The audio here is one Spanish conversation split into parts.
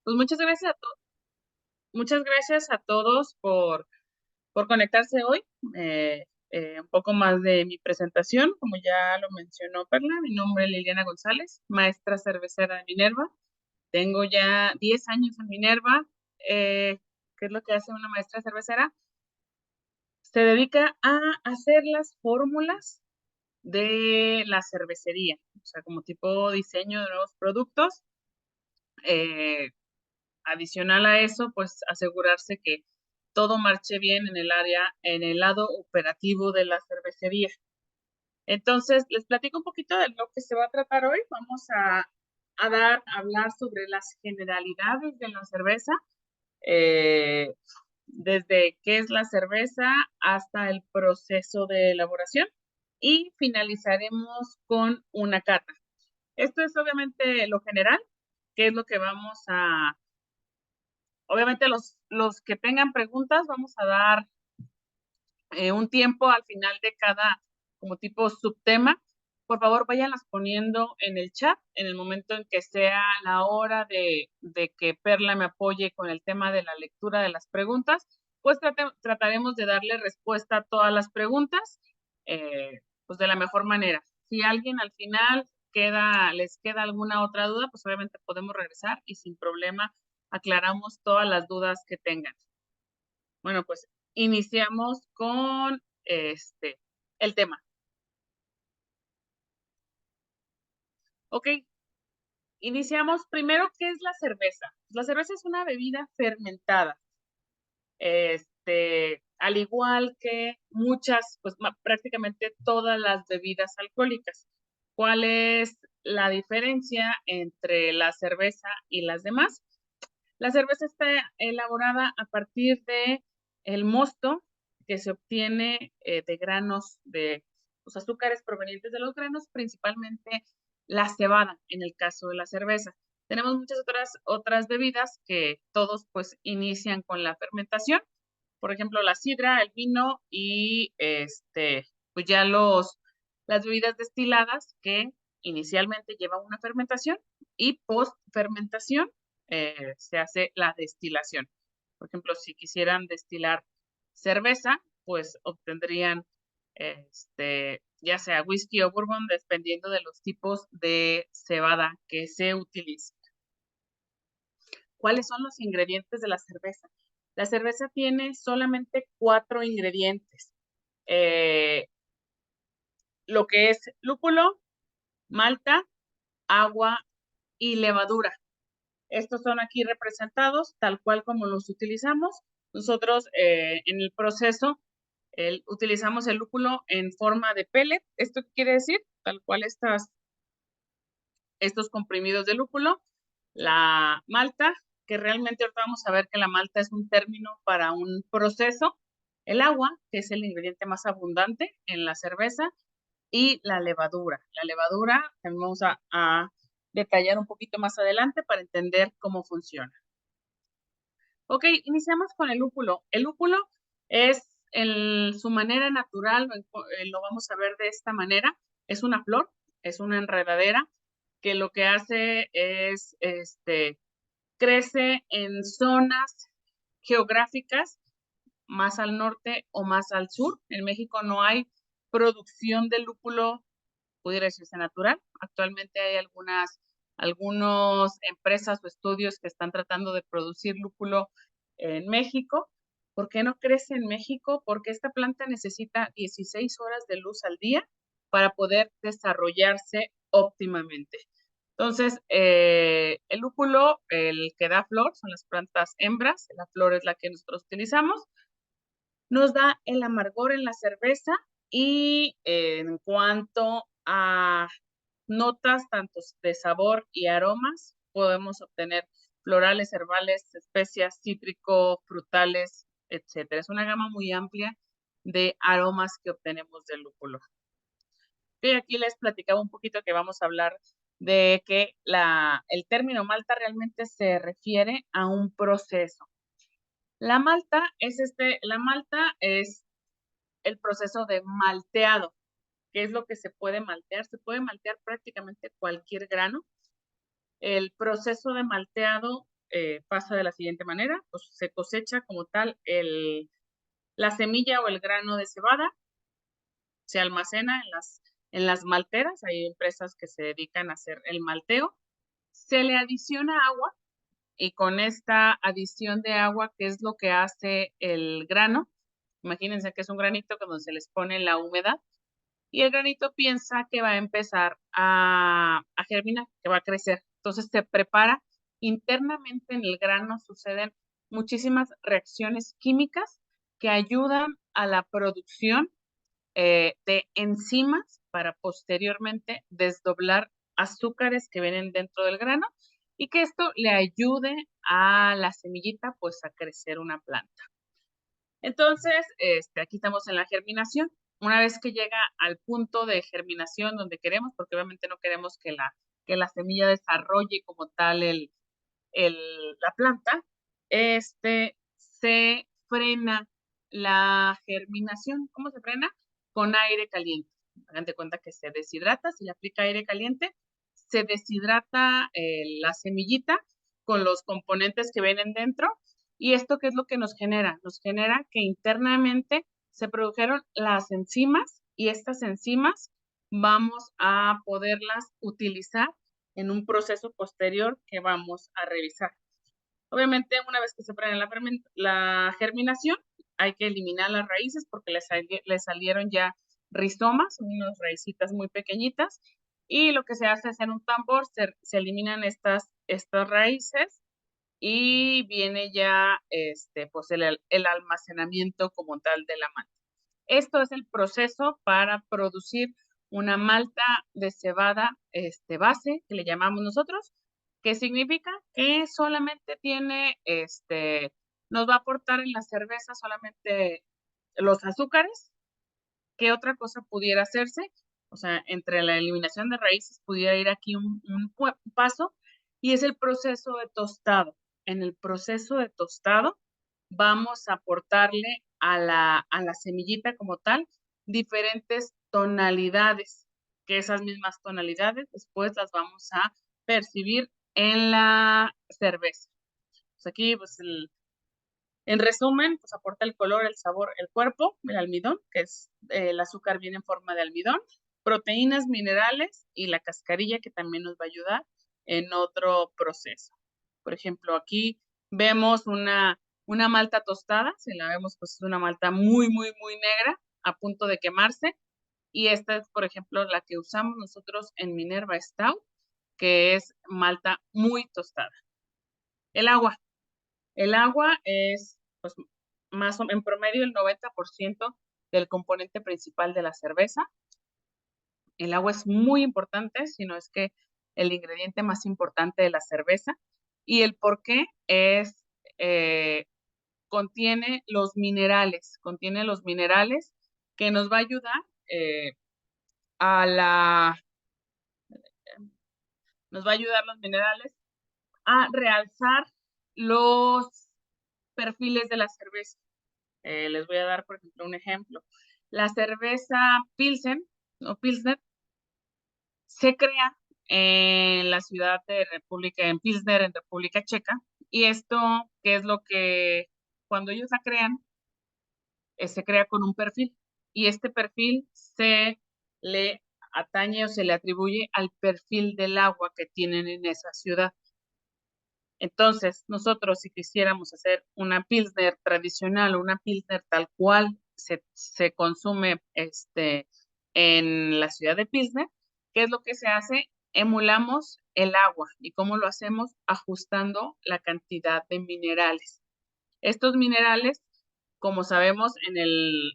Pues muchas gracias a todos por conectarse hoy. Un poco más de mi presentación, como ya lo mencionó Perla, mi nombre es Liliana González, maestra cervecera de Minerva. Tengo ya 10 años en Minerva. ¿Qué es lo que hace una maestra cervecera? Se dedica a hacer las fórmulas de la cervecería, o sea, como tipo diseño de nuevos productos. Eh, Adicional a eso, pues asegurarse que todo marche bien en el área, en el lado operativo de la cervecería. Entonces, les platico un poquito de lo que se va a tratar hoy. Vamos a hablar sobre las generalidades de la cerveza, eh, desde qué es la cerveza hasta el proceso de elaboración y finalizaremos con una cata. Esto es obviamente lo general, que es lo que obviamente los que tengan preguntas, vamos a dar un tiempo al final de cada como tipo subtema. Por favor, váyanlas poniendo en el chat en el momento en que sea la hora de que Perla me apoye con el tema de la lectura de las preguntas, pues trataremos de darle respuesta a todas las preguntas, pues de la mejor manera. Si alguien al final les queda alguna otra duda, pues obviamente podemos regresar y sin problema aclaramos todas las dudas que tengan. Bueno, pues iniciamos con el tema. Ok, iniciamos primero, ¿qué es la cerveza? La cerveza es una bebida fermentada. Al igual que muchas, pues prácticamente todas las bebidas alcohólicas. ¿Cuál es la diferencia entre la cerveza y las demás? La cerveza está elaborada a partir de el mosto que se obtiene de granos de los azúcares provenientes de los granos, principalmente la cebada en el caso de la cerveza. Tenemos muchas otras bebidas que todos pues inician con la fermentación, por ejemplo la sidra, el vino y pues ya las bebidas destiladas que inicialmente llevan una fermentación y post fermentación se hace la destilación. Por ejemplo, si quisieran destilar cerveza, pues obtendrían ya sea whisky o bourbon, dependiendo de los tipos de cebada que se utilicen. ¿Cuáles son los ingredientes de la cerveza? La cerveza tiene solamente 4 ingredientes. Lo que es lúpulo, malta, agua y levadura. Estos son aquí representados tal cual como los utilizamos. Nosotros en el proceso utilizamos el lúpulo en forma de pellet. ¿Esto qué quiere decir? Tal cual estos comprimidos de lúpulo. La malta, que realmente ahorita vamos a ver que la malta es un término para un proceso. El agua, que es el ingrediente más abundante en la cerveza. Y la levadura. La levadura también vamos a detallar un poquito más adelante para entender cómo funciona. Ok, iniciamos con el lúpulo. El lúpulo es su manera natural, lo vamos a ver de esta manera, es una flor, es una enredadera que lo que hace es, crece en zonas geográficas más al norte o más al sur. En México no hay producción de lúpulo, pudiera decirse natural. Actualmente hay algunas empresas o estudios que están tratando de producir lúpulo en México. ¿Por qué no crece en México? Porque esta planta necesita 16 horas de luz al día para poder desarrollarse óptimamente. Entonces, el lúpulo, el que da flor, son las plantas hembras, la flor es la que nosotros utilizamos, nos da el amargor en la cerveza y en cuanto a notas tanto de sabor y aromas, podemos obtener florales, herbales, especias, cítrico, frutales, etcétera. Es una gama muy amplia de aromas que obtenemos del lúpulo. Y aquí les platicaba un poquito que vamos a hablar de que el término malta realmente se refiere a un proceso. La malta es el proceso de malteado. ¿Qué es lo que se puede maltear? Se puede maltear prácticamente cualquier grano. El proceso de malteado pasa de la siguiente manera, pues se cosecha como tal la semilla o el grano de cebada, se almacena en las malteras, hay empresas que se dedican a hacer el malteo, se le adiciona agua y con esta adición de agua, ¿qué es lo que hace el grano? Imagínense que es un granito cuando se les pone la humedad y el granito piensa que va a empezar a germinar, que va a crecer. Entonces se prepara internamente en el grano, suceden muchísimas reacciones químicas que ayudan a la producción de enzimas para posteriormente desdoblar azúcares que vienen dentro del grano y que esto le ayude a la semillita pues a crecer una planta. Entonces, aquí estamos en la germinación. Una vez que llega al punto de germinación donde queremos, porque obviamente no queremos que la semilla desarrolle como tal la planta, se frena la germinación. ¿Cómo se frena? Con aire caliente. Hagan de cuenta que se deshidrata, si le aplica aire caliente, se deshidrata la semillita con los componentes que vienen dentro. ¿Y esto qué es lo que nos genera? Nos genera que internamente se produjeron las enzimas y estas enzimas vamos a poderlas utilizar en un proceso posterior que vamos a revisar. Obviamente, una vez que se frena la germinación, hay que eliminar las raíces porque le salieron ya rizomas, unas raícitas muy pequeñitas, y lo que se hace es en un tambor, se eliminan estas raíces y viene ya pues el almacenamiento como tal de la malta. Esto es el proceso para producir una malta de cebada base, que le llamamos nosotros, que significa que solamente tiene, nos va a aportar en la cerveza solamente los azúcares. ¿Qué otra cosa pudiera hacerse? O sea, entre la eliminación de raíces pudiera ir aquí un paso, y es el proceso de tostado. En el proceso de tostado vamos a aportarle a la semillita como tal diferentes tonalidades, que esas mismas tonalidades después las vamos a percibir en la cerveza. Pues aquí, pues en resumen, pues aporta el color, el sabor, el cuerpo, el almidón, que es el azúcar viene en forma de almidón, proteínas, minerales y la cascarilla que también nos va a ayudar en otro proceso. Por ejemplo, aquí vemos una malta tostada, si la vemos, pues es una malta muy, muy, muy negra, a punto de quemarse. Y esta es, por ejemplo, la que usamos nosotros en Minerva Stout, que es malta muy tostada. El agua. El agua es, pues, en promedio el 90% del componente principal de la cerveza. El agua es muy importante, si no es que el ingrediente más importante de la cerveza. Y el por qué es, contiene los minerales que nos va a ayudar a nos va a ayudar los minerales a realzar los perfiles de la cerveza. Les voy a dar, por ejemplo, un ejemplo. La cerveza Pilsen o Pilsner se crea en la ciudad de en Pilsner, en República Checa. Y esto, ¿qué es lo que cuando ellos la crean? Se crea con un perfil. Y este perfil se le atañe o se le atribuye al perfil del agua que tienen en esa ciudad. Entonces, nosotros si quisiéramos hacer una Pilsner tradicional o una Pilsner tal cual se consume en la ciudad de Pilsner, ¿qué es lo que se hace? Emulamos el agua. ¿Y cómo lo hacemos? Ajustando la cantidad de minerales. Estos minerales, como sabemos,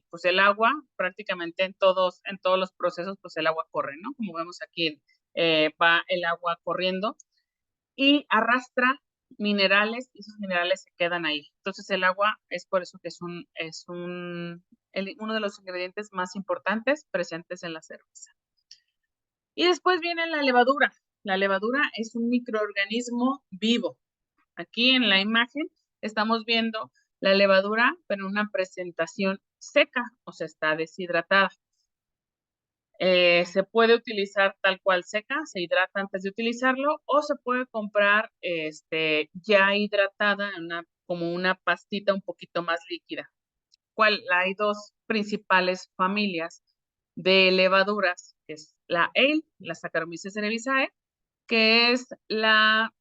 pues el agua, prácticamente en todos los procesos, pues el agua corre, ¿no? Como vemos aquí, va el agua corriendo y arrastra minerales y esos minerales se quedan ahí. Entonces el agua es por eso que es uno de los ingredientes más importantes presentes en la cerveza. Y después viene la levadura. La levadura es un microorganismo vivo. Aquí en la imagen estamos viendo la levadura, pero en una presentación seca, o sea, está deshidratada. Se puede utilizar tal cual seca, se hidrata antes de utilizarlo, o se puede comprar ya hidratada como una pastita un poquito más líquida. Hay dos principales familias de levaduras, que es la Ale, la Saccharomyces cerevisiae, que es la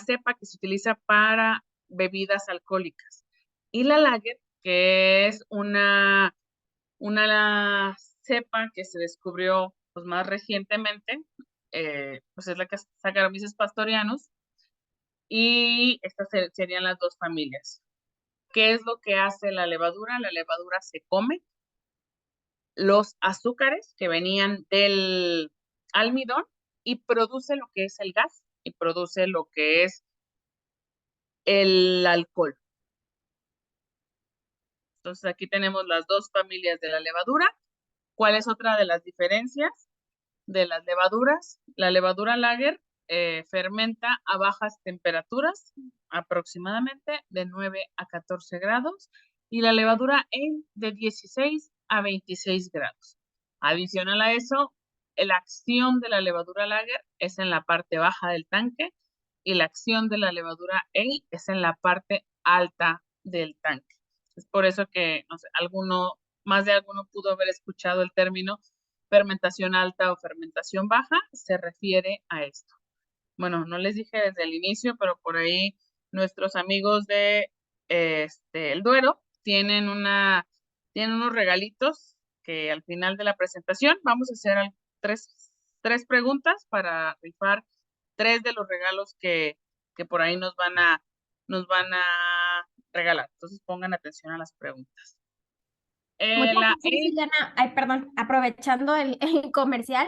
cepa que se utiliza para bebidas alcohólicas, y la Lager, que es una cepa que se descubrió pues, más recientemente, pues es la que Saccharomyces pastorianus, y estas serían las dos familias. ¿Qué es lo que hace la levadura? La levadura se come los azúcares que venían del almidón y produce lo que es el gas y produce lo que es el alcohol. Entonces aquí tenemos las dos familias de la levadura. ¿Cuál es otra de las diferencias de las levaduras? La levadura lager fermenta a bajas temperaturas, aproximadamente de 9 a 14 grados, y la levadura ale de 16 a 26 grados. Adicional a eso, la acción de la levadura lager es en la parte baja del tanque y la acción de la levadura ale es en la parte alta del tanque. Es por eso que no sé, más de alguno pudo haber escuchado el término fermentación alta o fermentación baja, se refiere a esto. Bueno, no les dije desde el inicio, pero por ahí nuestros amigos de el Duero tienen unos regalitos que al final de la presentación vamos a hacer tres preguntas para rifar tres de los regalos que por ahí nos van a regalar. Entonces pongan atención a las preguntas. Muchas La gracias, Ileana. Ay, perdón, aprovechando el comercial,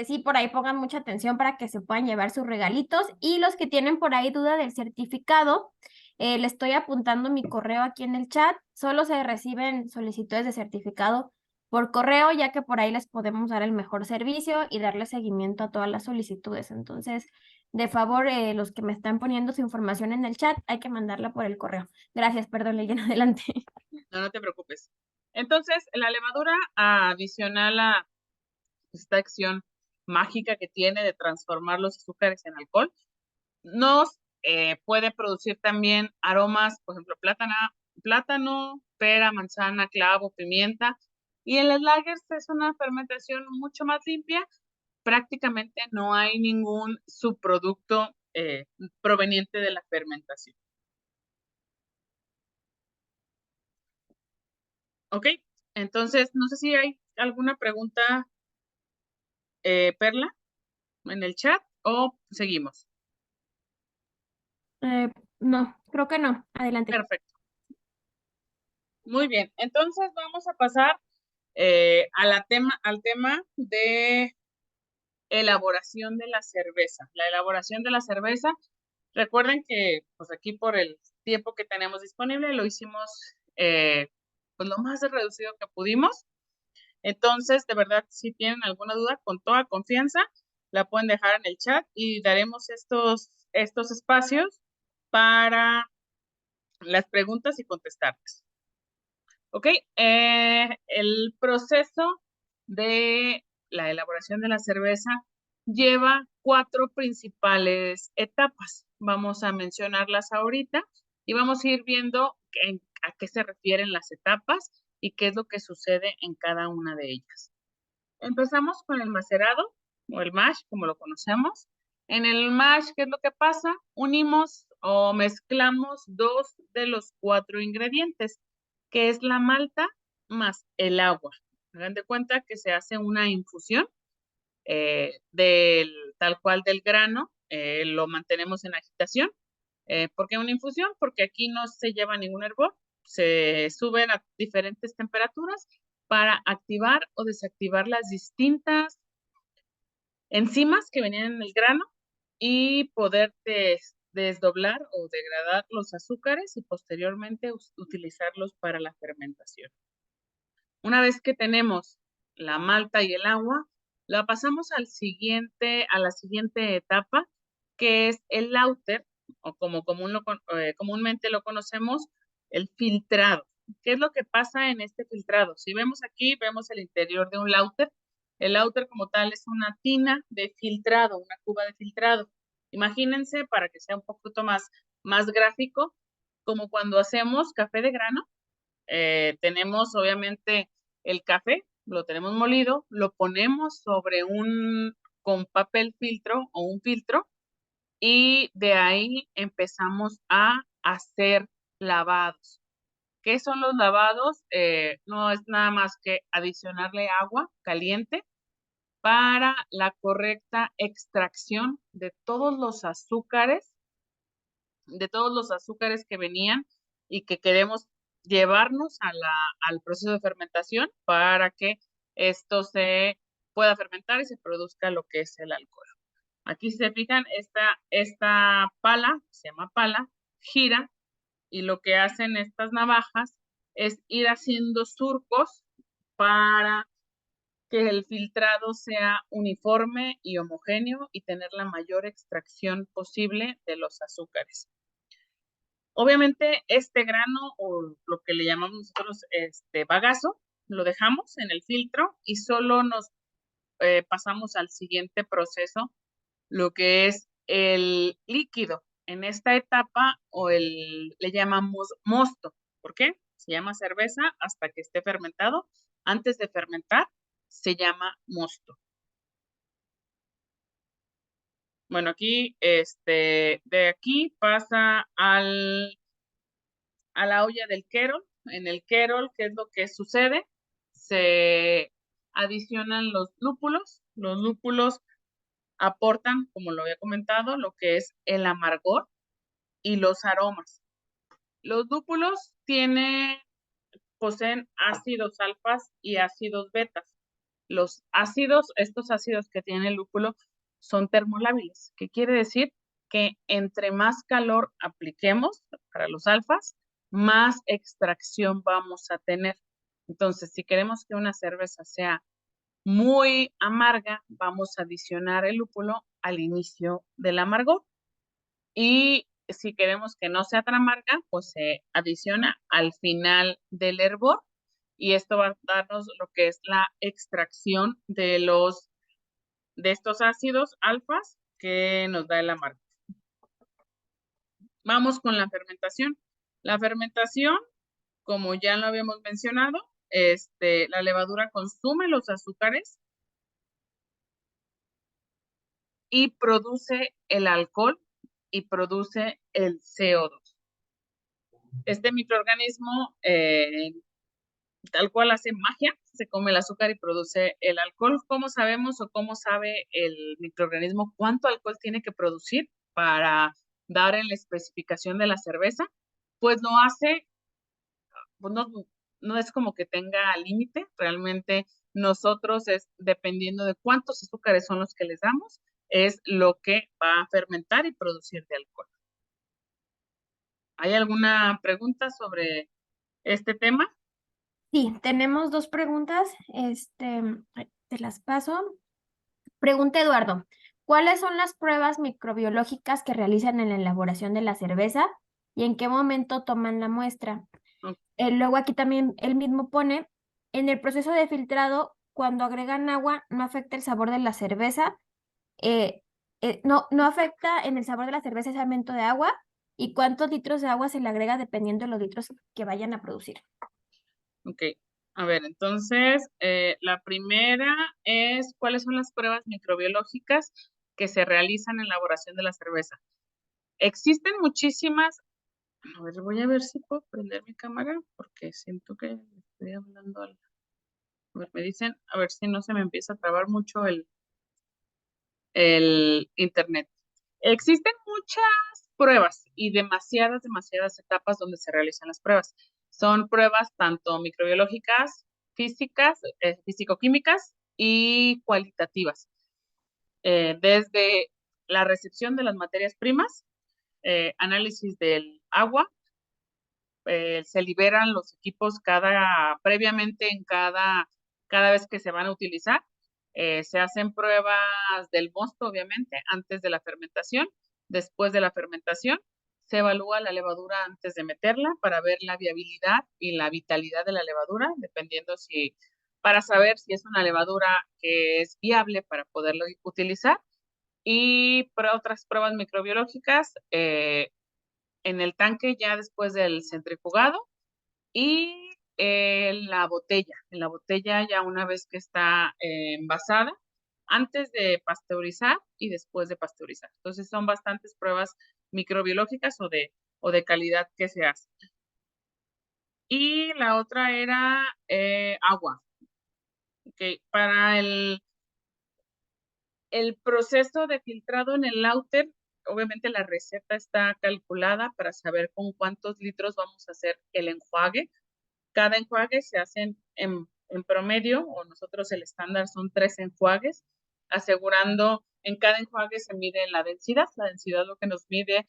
sí, por ahí pongan mucha atención para que se puedan llevar sus regalitos. Y los que tienen por ahí duda del certificado, le estoy apuntando mi correo aquí en el chat. Solo se reciben solicitudes de certificado por correo, ya que por ahí les podemos dar el mejor servicio y darle seguimiento a todas las solicitudes. Entonces, de favor, los que me están poniendo su información en el chat, hay que mandarla por el correo. Gracias, perdón, Liliana, adelante. No te preocupes. Entonces, la levadura, adicional a esta acción mágica que tiene de transformar los azúcares en alcohol, nos puede producir también aromas, por ejemplo, plátano, pera, manzana, clavo, pimienta. Y en las lagers es una fermentación mucho más limpia. Prácticamente no hay ningún subproducto proveniente de la fermentación. ¿Ok? Entonces, no sé si hay alguna pregunta, Perla, en el chat o seguimos. No, creo que no. Adelante. Perfecto. Muy bien. Entonces vamos a pasar al tema de elaboración de la cerveza. La elaboración de la cerveza, recuerden que pues aquí por el tiempo que tenemos disponible lo hicimos pues lo más reducido que pudimos. Entonces, de verdad, si tienen alguna duda, con toda confianza, la pueden dejar en el chat y daremos estos espacios para las preguntas y contestarlas. ¿Ok? El proceso de la elaboración de la cerveza lleva 4 principales etapas. Vamos a mencionarlas ahorita y vamos a ir viendo a qué se refieren las etapas y qué es lo que sucede en cada una de ellas. Empezamos con el macerado o el mash, como lo conocemos. En el mash, ¿qué es lo que pasa? Unimos o mezclamos 2 de los 4 ingredientes, que es la malta más el agua. Hagan de cuenta que se hace una infusión tal cual del grano, lo mantenemos en agitación. ¿Por qué una infusión? Porque aquí no se lleva ningún hervor, se suben a diferentes temperaturas para activar o desactivar las distintas enzimas que venían en el grano y poder desdoblar o degradar los azúcares y posteriormente utilizarlos para la fermentación. Una vez que tenemos la malta y el agua, la pasamos a la siguiente etapa, que es el lauter, o como comúnmente lo conocemos, el filtrado. ¿Qué es lo que pasa en este filtrado? Si vemos aquí, vemos el interior de un lauter. El lauter como tal es una tina de filtrado, una cuba de filtrado. Imagínense, para que sea un poquito más gráfico, como cuando hacemos café de grano, tenemos obviamente el café, lo tenemos molido, lo ponemos sobre con papel filtro o un filtro, y de ahí empezamos a hacer lavados. ¿Qué son los lavados? No es nada más que adicionarle agua caliente para la correcta extracción de todos los azúcares que venían y que queremos llevarnos al proceso de fermentación para que esto se pueda fermentar y se produzca lo que es el alcohol. Aquí si se fijan, esta pala, se llama pala, gira, y lo que hacen estas navajas es ir haciendo surcos para que el filtrado sea uniforme y homogéneo y tener la mayor extracción posible de los azúcares. Obviamente este grano, o lo que le llamamos nosotros bagazo, lo dejamos en el filtro y solo nos pasamos al siguiente proceso, lo que es el líquido. En esta etapa le llamamos mosto. ¿Por qué? Se llama cerveza hasta que esté fermentado. Antes de fermentar se llama mosto. Bueno, aquí, de aquí pasa a la olla del Kerol. En el Kerol, ¿qué es lo que sucede? Se adicionan los lúpulos. Los lúpulos aportan, como lo había comentado, lo que es el amargor y los aromas. Los lúpulos poseen ácidos alfas y ácidos betas. Los ácidos, estos ácidos que tiene el lúpulo, son termolábiles. ¿Qué quiere decir? Que entre más calor apliquemos para los alfas, más extracción vamos a tener. Entonces, si queremos que una cerveza sea muy amarga, vamos a adicionar el lúpulo al inicio del amargor. Y si queremos que no sea tan amarga, pues se adiciona al final del hervor, y esto va a darnos lo que es la extracción de estos ácidos alfas que nos da el amargo. Vamos con la fermentación. La fermentación, como ya lo habíamos mencionado, la levadura consume los azúcares y produce el alcohol y produce el CO2. Este microorganismo, tal cual hace magia, se come el azúcar y produce el alcohol. ¿Cómo sabemos o cómo sabe el microorganismo cuánto alcohol tiene que producir para dar en la especificación de la cerveza? Pues lo hace, pues no es como que tenga límite, realmente nosotros dependiendo de cuántos azúcares son los que les damos, es lo que va a fermentar y producir de alcohol. ¿Hay alguna pregunta sobre este tema? Sí, tenemos dos preguntas. Te las paso. Pregunta Eduardo, ¿cuáles son las pruebas microbiológicas que realizan en la elaboración de la cerveza y en qué momento toman la muestra? Luego aquí también él mismo pone, en el proceso de filtrado, cuando agregan agua, no afecta el sabor de la cerveza, no afecta en el sabor de la cerveza ese aumento de agua, y cuántos litros de agua se le agrega dependiendo de los litros que vayan a producir. Ok, a ver, entonces, la primera es, ¿cuáles son las pruebas microbiológicas que se realizan en la elaboración de la cerveza? Existen muchísimas. A ver, voy a ver si puedo prender mi cámara porque siento que estoy hablando algo. A ver, me dicen, a ver si no se me empieza a trabar mucho el internet. Existen muchas pruebas y demasiadas etapas donde se realizan las pruebas. Son pruebas tanto microbiológicas, físicas, físico-químicas y cualitativas. Desde la recepción de las materias primas, análisis del agua, se liberan los equipos previamente cada vez que se van a utilizar. Se hacen pruebas del mosto, obviamente, antes de la fermentación. Después de la fermentación, se evalúa la levadura antes de meterla para ver la viabilidad y la vitalidad de la levadura, dependiendo para saber si es una levadura que es viable para poderlo utilizar. Y para otras pruebas microbiológicas, en el tanque ya después del centrifugado y en la botella ya una vez que está envasada, antes de pasteurizar y después de pasteurizar. Entonces son bastantes pruebas microbiológicas o de calidad que se hacen. Y la otra era agua. Okay. Para el proceso de filtrado en el Lauter, obviamente la receta está calculada para saber con cuántos litros vamos a hacer el enjuague. Cada enjuague se hace en promedio, o nosotros el estándar son 3 enjuagues, asegurando en cada enjuague se mide la densidad. La densidad lo que nos mide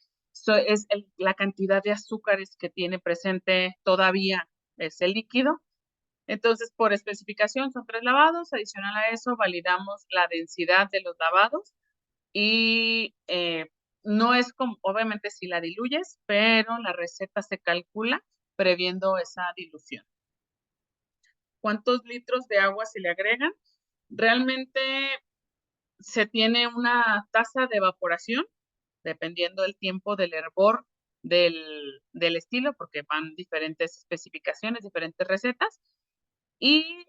es la cantidad de azúcares que tiene presente todavía ese líquido. Entonces, por especificación son 3 lavados. Adicional a eso, validamos la densidad de los lavados y no es como, obviamente si la diluyes, pero la receta se calcula previendo esa dilución. ¿Cuántos litros de agua se le agregan? Realmente se tiene una tasa de evaporación, dependiendo del tiempo del hervor del estilo, porque van diferentes especificaciones, diferentes recetas, y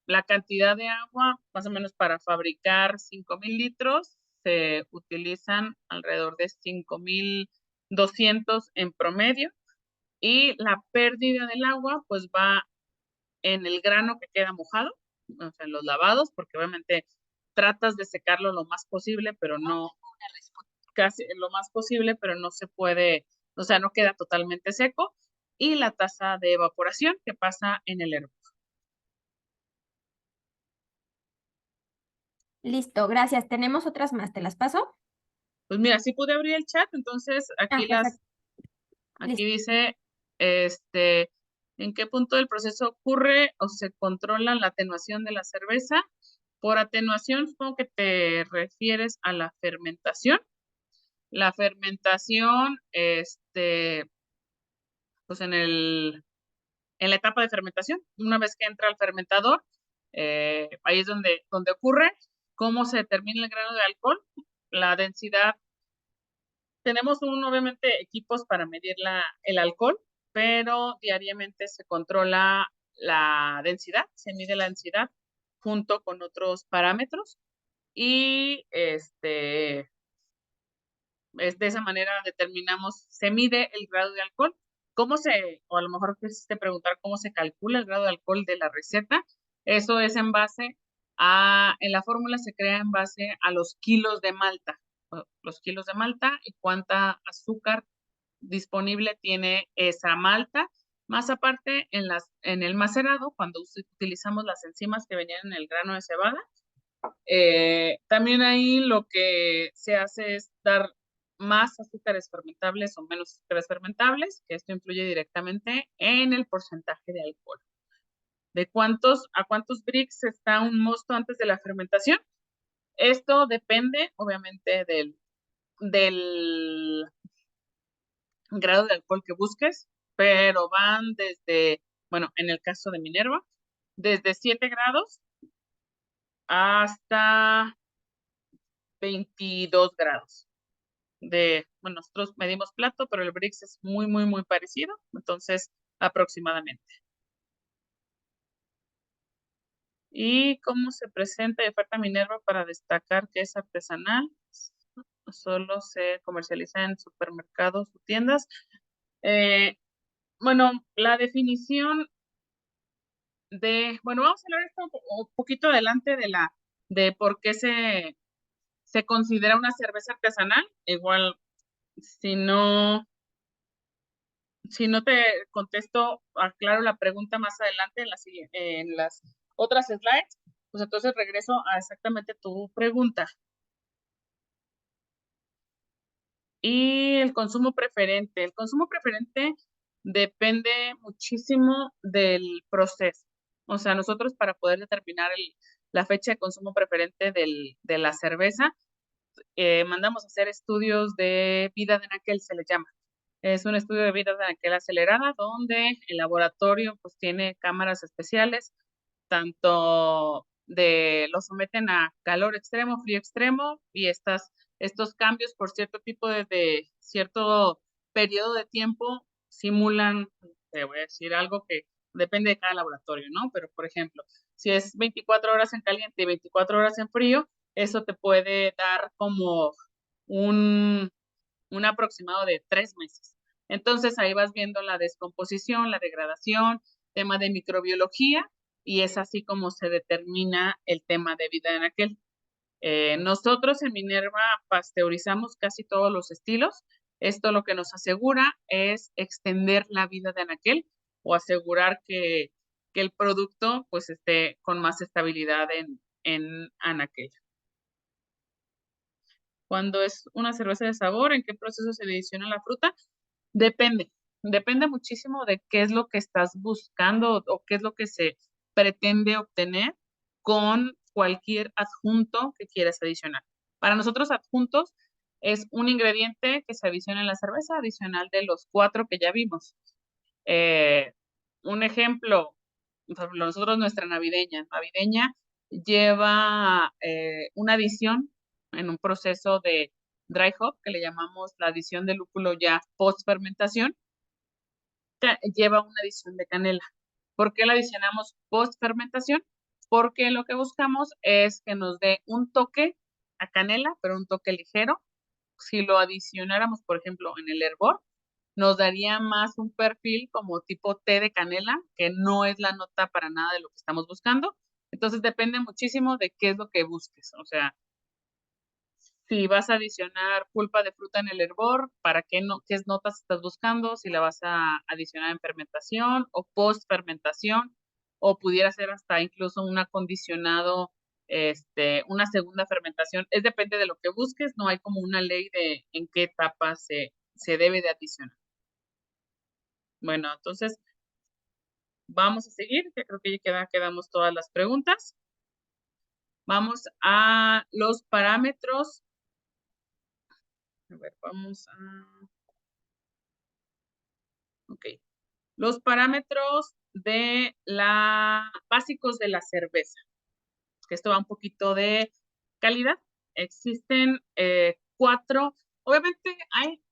la cantidad de agua, más o menos para fabricar 5,000 litros, se utilizan alrededor de 5,200 en promedio, y la pérdida del agua pues va en el grano que queda mojado, o sea, en los lavados, porque obviamente tratas de secarlo lo más posible, pero no, casi lo más posible, pero no se puede, o sea, no queda totalmente seco, y la tasa de evaporación que pasa en el hervor. Listo, gracias. Tenemos otras más, ¿te las paso? Pues mira, sí pude abrir el chat, entonces Ah, perfecto. aquí Listo. dice, ¿en qué punto del proceso ocurre o se controla la atenuación de la cerveza? Por atenuación, supongo que te refieres a la fermentación. La fermentación, pues en la etapa de fermentación, una vez que entra al fermentador, ahí es donde ocurre. ¿Cómo se determina el grado de alcohol? La densidad. Tenemos obviamente, equipos para medir el alcohol, pero diariamente se controla la densidad, se mide la densidad junto con otros parámetros y es de esa manera determinamos, se mide el grado de alcohol. O a lo mejor quisiste preguntar cómo se calcula el grado de alcohol de la receta. Eso es en base en la fórmula se crea en base a los kilos de malta, y cuánta azúcar disponible tiene esa malta. Más aparte, en el macerado, cuando utilizamos las enzimas que venían en el grano de cebada, también ahí lo que se hace es dar más azúcares fermentables o menos azúcares fermentables, que esto influye directamente en el porcentaje de alcohol. ¿A cuántos Brix está un mosto antes de la fermentación? Esto depende, obviamente, del grado de alcohol que busques, pero van bueno, en el caso de Minerva, desde 7 grados hasta 22 grados. Bueno, nosotros medimos plato, pero el Brix es muy, muy, muy parecido, entonces aproximadamente. ¿Y cómo se presenta y oferta Minerva para destacar que es artesanal? Solo se comercializa en supermercados o tiendas. Bueno, la definición bueno, vamos a hablar esto un poquito adelante de por qué se considera una cerveza artesanal. Igual, si no, si no te contesto, aclaro la pregunta más adelante en las otras slides, pues entonces regreso a exactamente tu pregunta. Y el consumo preferente. El consumo preferente depende muchísimo del proceso. O sea, nosotros para poder determinar la fecha de consumo preferente de la cerveza, mandamos a hacer estudios de vida de anaquel, se le llama. Es un estudio de vida de anaquel acelerada, donde el laboratorio pues tiene cámaras especiales, tanto lo someten a calor extremo, frío extremo, y estos cambios por cierto tipo de cierto periodo de tiempo simulan, te voy a decir algo que depende de cada laboratorio, ¿no? Pero por ejemplo, si es 24 horas en caliente y 24 horas en frío, eso te puede dar como un aproximado de 3 meses. Entonces ahí vas viendo la descomposición, la degradación, tema de microbiología, y es así como se determina el tema de vida en aquel. Nosotros en Minerva pasteurizamos casi todos los estilos. Esto lo que nos asegura es extender la vida de anaquel o asegurar que el producto pues esté con más estabilidad en anaquel. Cuando es una cerveza de sabor, ¿en qué proceso se adiciona la fruta? Depende, depende muchísimo de qué es lo que estás buscando o qué es lo que se pretende obtener con cualquier adjunto que quieras adicionar. Para nosotros, adjuntos es un ingrediente que se adiciona en la cerveza, adicional de los 4 que ya vimos. Eh, un ejemplo, por ejemplo, nosotros nuestra navideña lleva una adición en un proceso de dry hop, que le llamamos la adición de lúpulo ya post fermentación, lleva una adición de canela. ¿Por qué la adicionamos post fermentación? Porque lo que buscamos es que nos dé un toque a canela, pero un toque ligero. Si lo adicionáramos, por ejemplo, en el hervor, nos daría más un perfil como tipo té de canela, que no es la nota para nada de lo que estamos buscando. Entonces depende muchísimo de qué es lo que busques. O sea, si vas a adicionar pulpa de fruta en el hervor, ¿para qué notas estás buscando? Si la vas a adicionar en fermentación o post fermentación, o pudiera ser hasta incluso un acondicionado, una segunda fermentación. Es depende de lo que busques, no hay como una ley de en qué etapa se debe de adicionar. Bueno, entonces vamos a seguir, que creo que ya quedamos todas las preguntas. Vamos a los parámetros. A ver, vamos a... Ok. Los parámetros básicos de la cerveza, que esto va un poquito de calidad. Existen 4, obviamente hay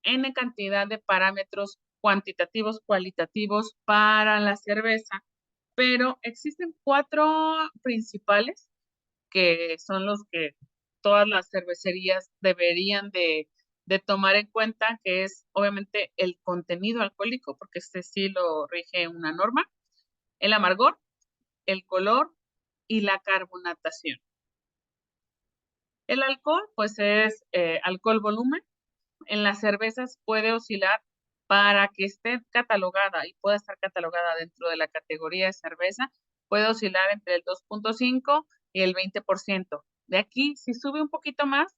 N cantidad de parámetros cuantitativos, cualitativos para la cerveza, pero existen 4 principales que son los que todas las cervecerías deberían de tomar en cuenta, que es obviamente el contenido alcohólico, porque este sí lo rige una norma, el amargor, el color y la carbonatación. El alcohol, pues es alcohol volumen. En las cervezas puede oscilar para que esté catalogada y pueda estar catalogada dentro de la categoría de cerveza, puede oscilar entre el 2.5 y el 20%. De aquí, si sube un poquito más,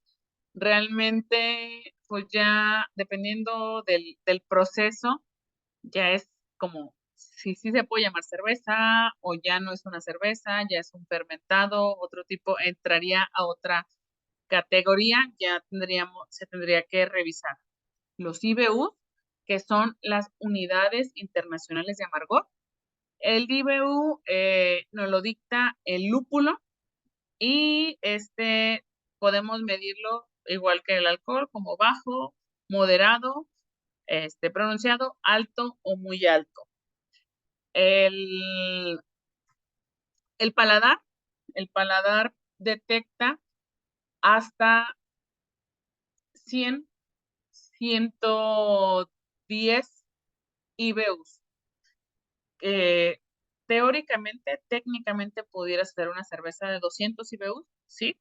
realmente, pues ya dependiendo del proceso, ya es como si sí se puede llamar cerveza o ya no es una cerveza, ya es un fermentado, otro tipo, entraría a otra categoría, ya se tendría que revisar. Los IBU, que son las unidades internacionales de amargor. El IBU nos lo dicta el lúpulo y podemos medirlo igual que el alcohol, como bajo, moderado, pronunciado, alto o muy alto. El, el paladar, el paladar detecta hasta 100, 110 IBUs. Teóricamente, técnicamente pudieras hacer una cerveza de 200 IBUs, ¿sí?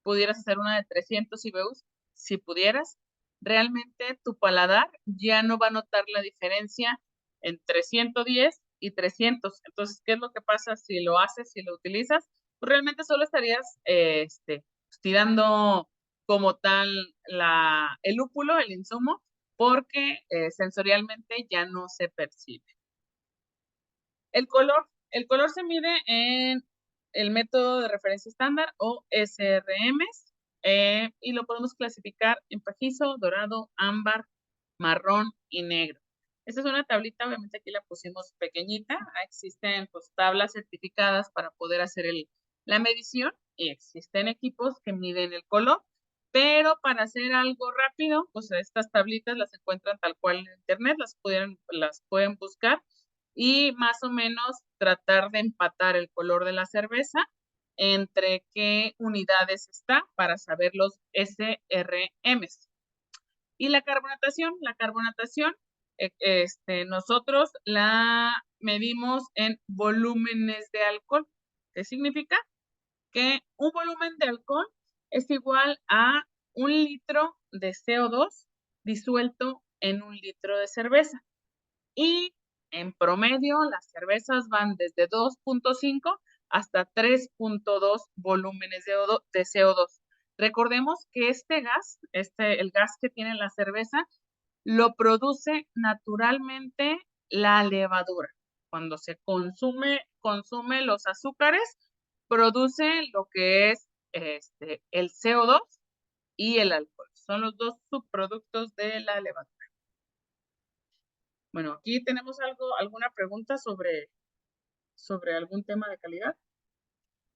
Pudieras hacer una de 300 IBUs, si pudieras. Realmente tu paladar ya no va a notar la diferencia entre 110 y 300. Entonces, ¿qué es lo que pasa si lo haces, si lo utilizas? Pues realmente solo estarías tirando como tal el lúpulo, el insumo, porque sensorialmente ya no se percibe. El color se mide en el método de referencia estándar o SRMs. y lo podemos clasificar en pajizo, dorado, ámbar, marrón y negro. Esta es una tablita, obviamente aquí la pusimos pequeñita. Existen pues tablas certificadas para poder hacer la medición y existen equipos que miden el color, pero para hacer algo rápido, pues estas tablitas las encuentran tal cual en internet, las pueden buscar y más o menos tratar de empatar el color de la cerveza entre qué unidades está para saber los SRMs. Y la carbonatación, nosotros la medimos en volúmenes de alcohol. ¿Qué significa? Que un volumen de alcohol es igual a 1 litro de CO2 disuelto en 1 litro de cerveza. Y en promedio, las cervezas van desde 2.5 hasta 3.2 volúmenes de CO2. Recordemos que este gas, el gas que tiene la cerveza, lo produce naturalmente la levadura. Cuando se consume los azúcares, produce lo que es el CO2 y el alcohol. Son los dos subproductos de la levadura. Bueno, aquí tenemos alguna pregunta sobre algún tema de calidad.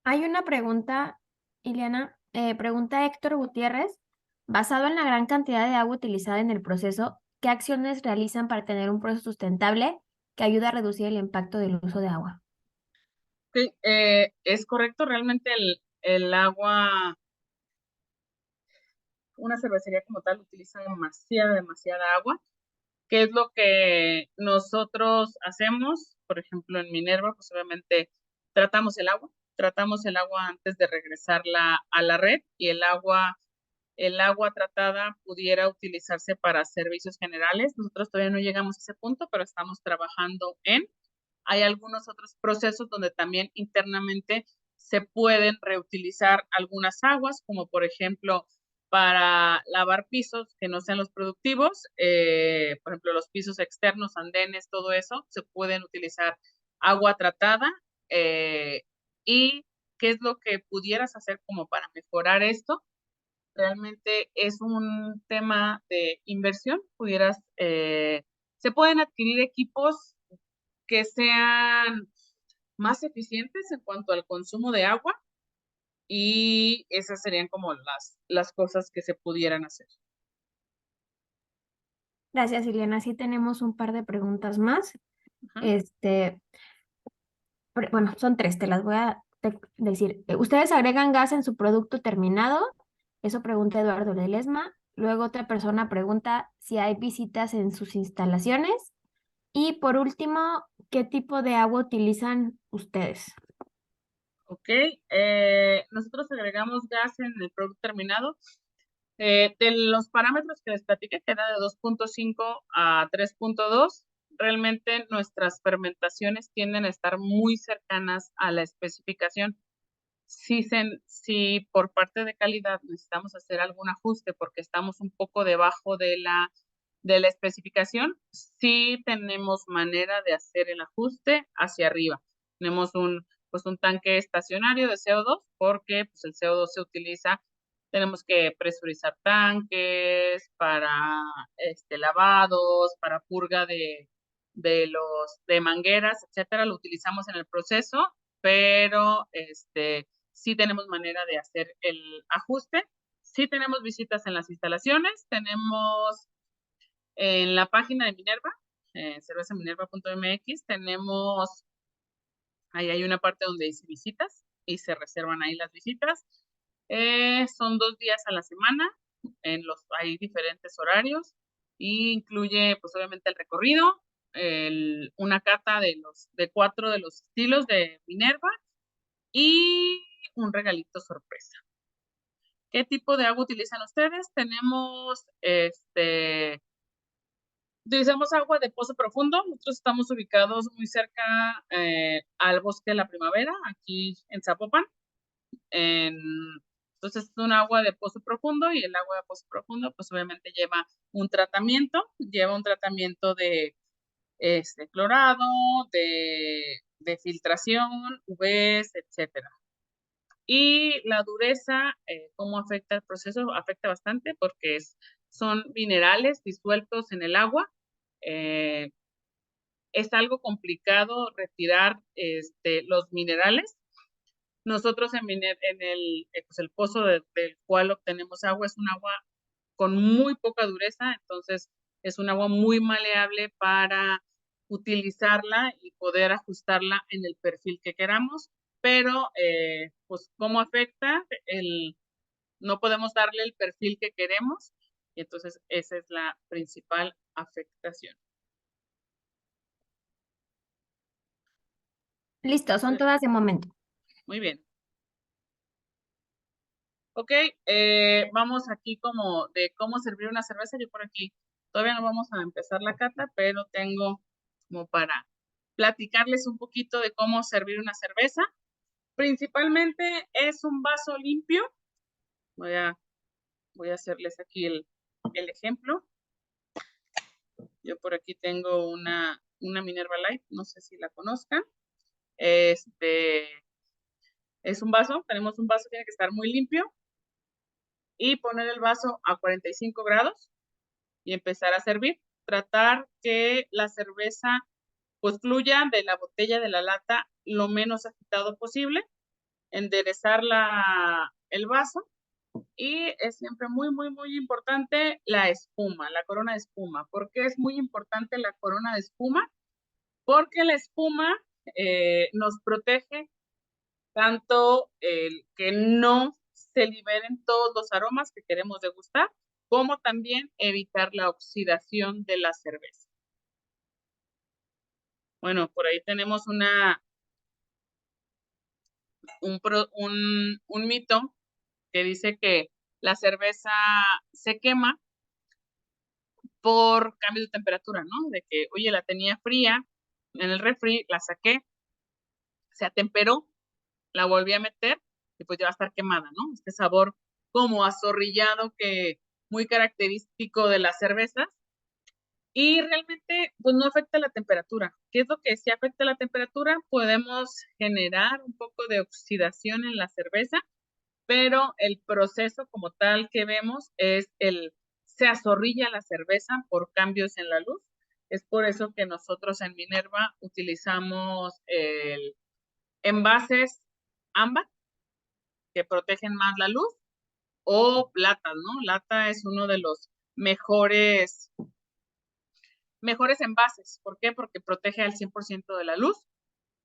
Hay una pregunta, Ileana, pregunta Héctor Gutiérrez, basado en la gran cantidad de agua utilizada en el proceso, ¿qué acciones realizan para tener un proceso sustentable que ayude a reducir el impacto del uso de agua? Sí, es correcto, realmente el agua, una cervecería como tal utiliza demasiada agua. ¿Qué es lo que nosotros hacemos? Por ejemplo, en Minerva, pues obviamente tratamos el agua antes de regresarla a la red y el agua tratada pudiera utilizarse para servicios generales. Nosotros todavía no llegamos a ese punto, pero estamos trabajando hay algunos otros procesos donde también internamente se pueden reutilizar algunas aguas, como por ejemplo para lavar pisos que no sean los productivos, por ejemplo los pisos externos, andenes, todo eso, se pueden utilizar agua tratada. ¿Y qué es lo que pudieras hacer como para mejorar esto? Realmente es un tema de inversión. Se pueden adquirir equipos que sean más eficientes en cuanto al consumo de agua y esas serían como las cosas que se pudieran hacer. Gracias, Ileana. Sí tenemos un par de preguntas más. Ajá. Este, bueno, son tres, te las voy a decir. ¿Ustedes agregan gas en su producto terminado? Eso pregunta Eduardo Ledesma. Luego otra persona pregunta si hay visitas en sus instalaciones. Y por último, ¿qué tipo de agua utilizan ustedes? Ok, nosotros agregamos gas en el producto terminado. De los parámetros que les platiqué, que era de 2.5 a 3.2, realmente nuestras fermentaciones tienden a estar muy cercanas a la especificación. Si por parte de calidad necesitamos hacer algún ajuste porque estamos un poco debajo de la especificación, sí tenemos manera de hacer el ajuste hacia arriba. Tenemos pues un tanque estacionario de CO2 porque pues, el CO2 se utiliza, tenemos que presurizar tanques para lavados, para purga de mangueras, etcétera, lo utilizamos en el proceso, pero sí tenemos manera de hacer el ajuste. Sí tenemos visitas en las instalaciones, tenemos en la página de Minerva, cervezaminerva.mx, ahí hay una parte donde dice visitas y se reservan ahí las visitas. Son 2 días a la semana, hay diferentes horarios y incluye pues obviamente el recorrido, una cata de 4 de los estilos de Minerva y un regalito sorpresa. ¿Qué tipo de agua utilizan ustedes? Utilizamos agua de pozo profundo. Nosotros estamos ubicados muy cerca al Bosque de la Primavera, aquí en Zapopan. Entonces es un agua de pozo profundo y el agua de pozo profundo pues obviamente lleva un tratamiento de clorado, de filtración, UVs, etcétera. Y la dureza, ¿cómo afecta el proceso? Afecta bastante porque son minerales disueltos en el agua. Es algo complicado retirar los minerales. Nosotros pues el pozo del cual obtenemos agua es un agua con muy poca dureza, entonces es un agua muy maleable para utilizarla y poder ajustarla en el perfil que queramos, pero pues ¿cómo afecta? No podemos darle el perfil que queremos y entonces esa es la principal afectación. Listo, son todas de momento. Muy bien. Ok, vamos aquí como de cómo servir una cerveza. Yo por aquí todavía no vamos a empezar la cata, pero tengo como para platicarles un poquito de cómo servir una cerveza. Principalmente es un vaso limpio. Voy a hacerles aquí el ejemplo. Yo por aquí tengo una Minerva Light, no sé si la conozcan. Es un vaso, tenemos un vaso, tiene que estar muy limpio y poner el vaso a 45 grados y empezar a servir. Tratar que la cerveza pues fluya de la botella de la lata lo menos agitado posible, enderezar el vaso y es siempre muy, muy, muy importante la espuma, la corona de espuma. ¿Por qué es muy importante la corona de espuma? Porque la espuma nos protege tanto el que no se liberen todos los aromas que queremos degustar, como también evitar la oxidación de la cerveza. Bueno, por ahí tenemos un mito que dice que la cerveza se quema por cambio de temperatura, ¿no? De que, oye, la tenía fría en el refri, la saqué, se atemperó, la volví a meter y pues ya va a estar quemada, ¿no? Este sabor como azorrillado que muy característico de las cervezas y realmente pues no afecta la temperatura. ¿Qué es lo que sí afecta la temperatura? Podemos generar un poco de oxidación en la cerveza, pero el proceso como tal que vemos se azorrilla la cerveza por cambios en la luz. Es por eso que nosotros en Minerva utilizamos envases ámbar que protegen más la luz o latas, ¿no? Lata es uno de los mejores envases. ¿Por qué? Porque protege al 100% de la luz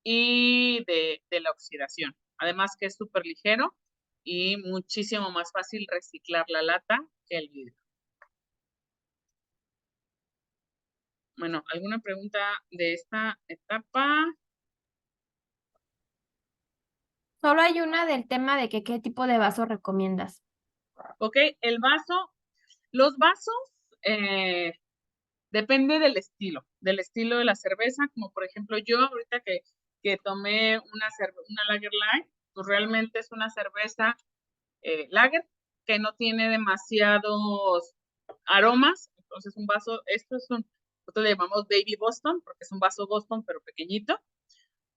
y de la oxidación. Además que es súper ligero y muchísimo más fácil reciclar la lata que el vidrio. Bueno, ¿alguna pregunta de esta etapa? Solo hay una del tema de que qué tipo de vaso recomiendas. Ok, los vasos depende del estilo de la cerveza, como por ejemplo yo ahorita que tomé una Lager Light, pues realmente es una cerveza lager que no tiene demasiados aromas, entonces un vaso, nosotros le llamamos Baby Boston, porque es un vaso Boston pero pequeñito,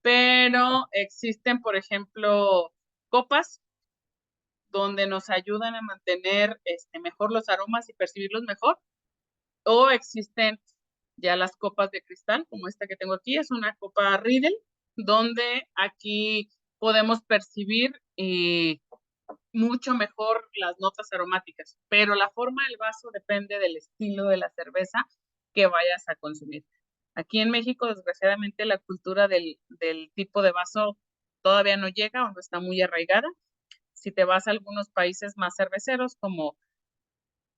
pero existen por ejemplo copas donde nos ayudan a mantener mejor los aromas y percibirlos mejor, o existen ya las copas de cristal, como esta que tengo aquí, es una copa Riedel, donde aquí podemos percibir mucho mejor las notas aromáticas, pero la forma del vaso depende del estilo de la cerveza que vayas a consumir. Aquí en México, desgraciadamente, la cultura del tipo de vaso todavía no llega o no está muy arraigada. Si te vas a algunos países más cerveceros, como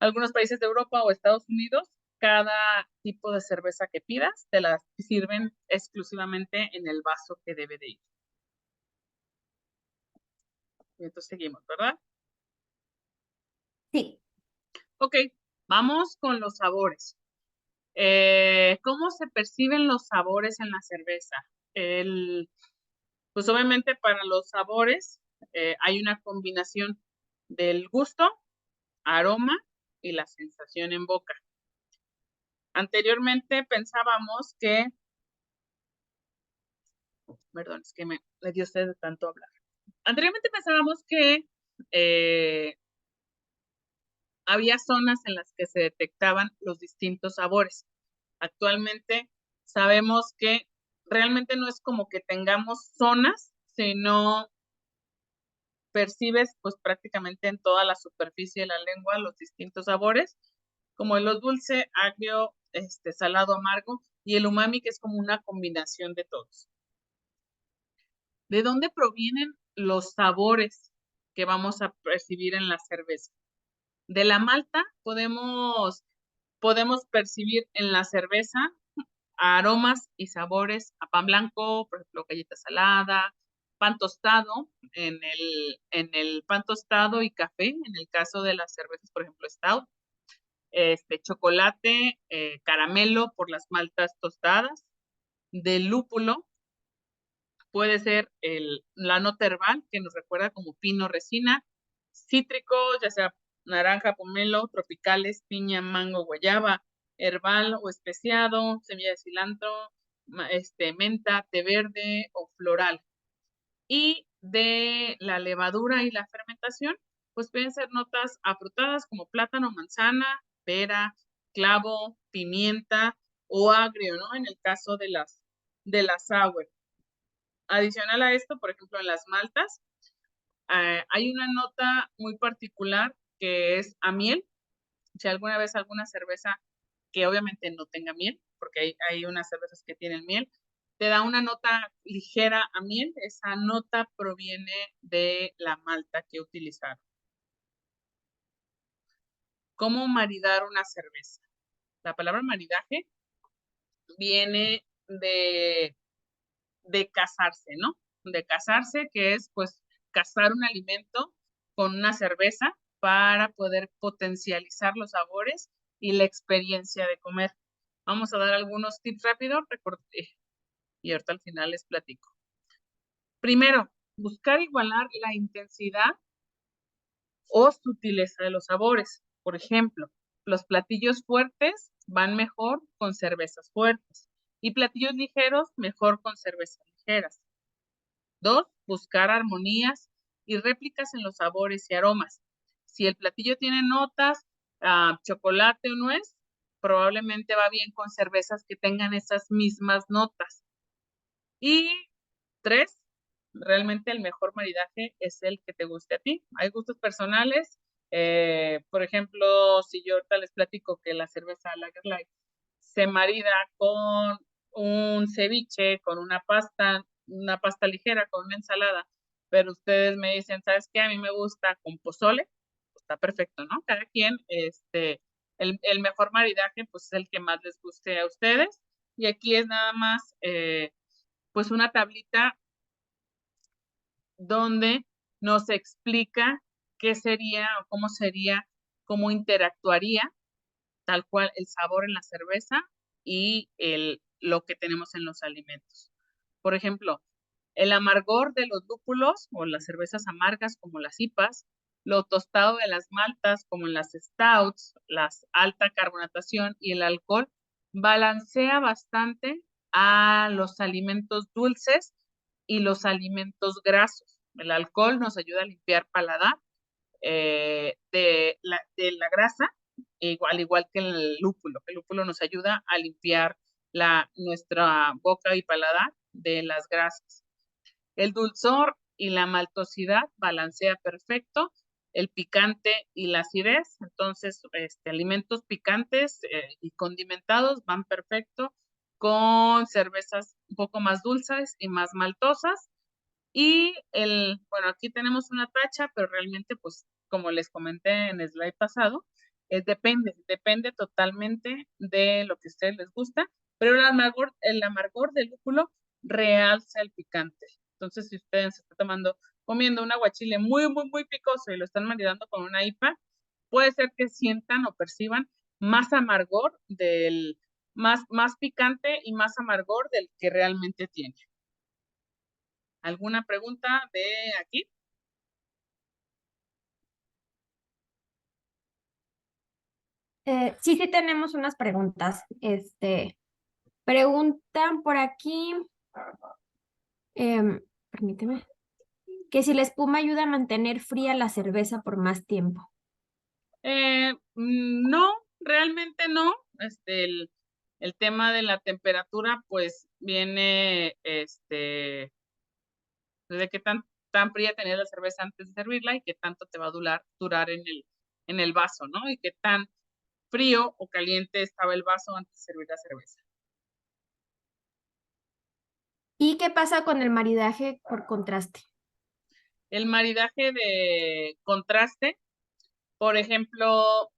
algunos países de Europa o Estados Unidos, cada tipo de cerveza que pidas te la sirven exclusivamente en el vaso que debe de ir. Y entonces seguimos, ¿verdad? Sí. Ok, vamos con los sabores. ¿Cómo se perciben los sabores en la cerveza? Pues obviamente para los sabores hay una combinación del gusto, aroma y la sensación en boca. Anteriormente pensábamos perdón, es que me dio sed de tanto hablar. Anteriormente pensábamos que había zonas en las que se detectaban los distintos sabores. Actualmente sabemos que realmente no es como que tengamos zonas, sino percibes pues prácticamente en toda la superficie de la lengua los distintos sabores, como el dulce, agrio, salado, amargo, y el umami, que es como una combinación de todos. ¿De dónde provienen los sabores que vamos a percibir en la cerveza? De la malta podemos percibir en la cerveza aromas y sabores a pan blanco, por ejemplo, galleta salada, pan tostado, en el pan tostado y café, en el caso de las cervezas, por ejemplo, stout, chocolate, caramelo por las maltas tostadas, del lúpulo, puede ser la nota herbal, que nos recuerda como pino, resina, cítricos, ya sea naranja, pomelo, tropicales, piña, mango, guayaba, herbal o especiado, semilla de cilantro, menta, té verde o floral. Y de la levadura y la fermentación, pues pueden ser notas afrutadas como plátano, manzana, pera, clavo, pimienta o agrio, ¿no? En el caso de las sour. Adicional a esto, por ejemplo, en las maltas, hay una nota muy particular que es a miel. Si alguna vez alguna cerveza que obviamente no tenga miel, porque hay unas cervezas que tienen miel, te da una nota ligera a miel. Esa nota proviene de la malta que utilizaron. ¿Cómo maridar una cerveza? La palabra maridaje viene de casarse, ¿no? De casarse, que es pues casar un alimento con una cerveza para poder potencializar los sabores y la experiencia de comer. Vamos a dar algunos tips rápidos y ahorita al final les platico. Primero, buscar igualar la intensidad o sutileza de los sabores. Por ejemplo, los platillos fuertes van mejor con cervezas fuertes y platillos ligeros mejor con cervezas ligeras. 2, buscar armonías y réplicas en los sabores y aromas. Si el platillo tiene notas, chocolate o nuez, probablemente va bien con cervezas que tengan esas mismas notas. Y 3, realmente el mejor maridaje es el que te guste a ti. Hay gustos personales. Por ejemplo, si yo ahorita les platico que la cerveza Lager Light se marida con un ceviche, con una pasta ligera, con una ensalada, pero ustedes me dicen, ¿sabes qué? A mí me gusta con pozole, pues está perfecto, ¿no? Cada quien, el mejor maridaje, pues es el que más les guste a ustedes. Y aquí es nada más, pues una tablita donde nos explica qué sería o cómo interactuaría tal cual el sabor en la cerveza y lo que tenemos en los alimentos. Por ejemplo, el amargor de los lúpulos o las cervezas amargas como las IPAs, lo tostado de las maltas como en las stouts, las alta carbonatación y el alcohol balancea bastante a los alimentos dulces y los alimentos grasos. El alcohol nos ayuda a limpiar paladar de la grasa, igual que el lúpulo. El lúpulo nos ayuda a limpiar nuestra boca y paladar de las grasas. El dulzor y la maltosidad balancea perfecto el picante y la acidez. Entonces, alimentos picantes y condimentados van perfecto con cervezas un poco más dulces y más maltosas. Y bueno, aquí tenemos una tacha, pero realmente, pues, como les comenté en el slide pasado, depende totalmente de lo que a ustedes les gusta, pero el amargor del lúpulo realza el picante. Entonces, si ustedes se están comiendo un aguachile muy, muy, muy picoso y lo están maridando con una IPA, puede ser que sientan o perciban más amargor más picante y más amargor del que realmente tiene. ¿Alguna pregunta de aquí? Sí, sí tenemos unas preguntas. Preguntan por aquí, permíteme. que si la espuma ayuda a mantener fría la cerveza por más tiempo. No, realmente no. El tema de la temperatura, pues viene de qué tan fría tenías la cerveza antes de servirla y qué tanto te va a durar en el vaso, ¿no? Y qué tan frío o caliente estaba el vaso antes de servir la cerveza. ¿Y qué pasa con el maridaje por contraste? El maridaje de contraste, por ejemplo,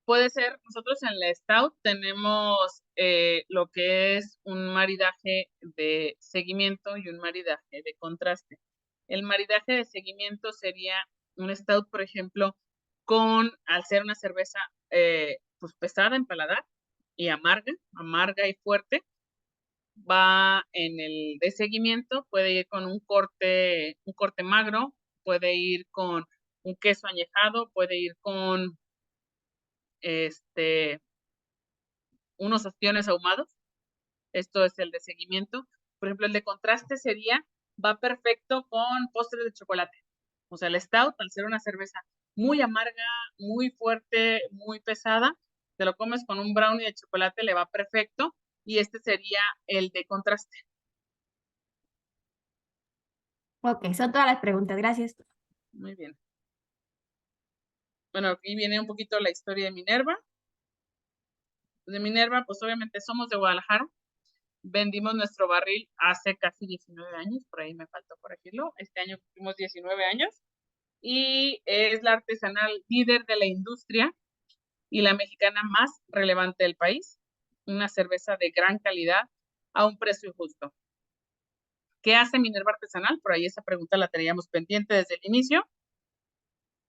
puede ser, nosotros en la Stout tenemos lo que es un maridaje de seguimiento y un maridaje de contraste. El maridaje de seguimiento sería un Stout, por ejemplo, al ser una cerveza pues pesada en paladar y amarga y fuerte, va en el de seguimiento, puede ir con un corte magro, puede ir con un queso añejado, puede ir con unos ostiones ahumados. Esto es el de seguimiento. Por ejemplo, el de contraste va perfecto con postres de chocolate. O sea, el Stout, al ser una cerveza muy amarga, muy fuerte, muy pesada, te lo comes con un brownie de chocolate, le va perfecto. Y este sería el de contraste. Ok, son todas las preguntas, gracias. Muy bien. Bueno, aquí viene un poquito la historia de Minerva. De Minerva, pues obviamente somos de Guadalajara. Vendimos nuestro barril hace casi 19 años, por ahí me faltó corregirlo. Este año cumplimos 19 años y es la artesanal líder de la industria y la mexicana más relevante del país. Una cerveza de gran calidad a un precio justo. ¿Qué hace Minerva Artesanal? Por ahí esa pregunta la teníamos pendiente desde el inicio.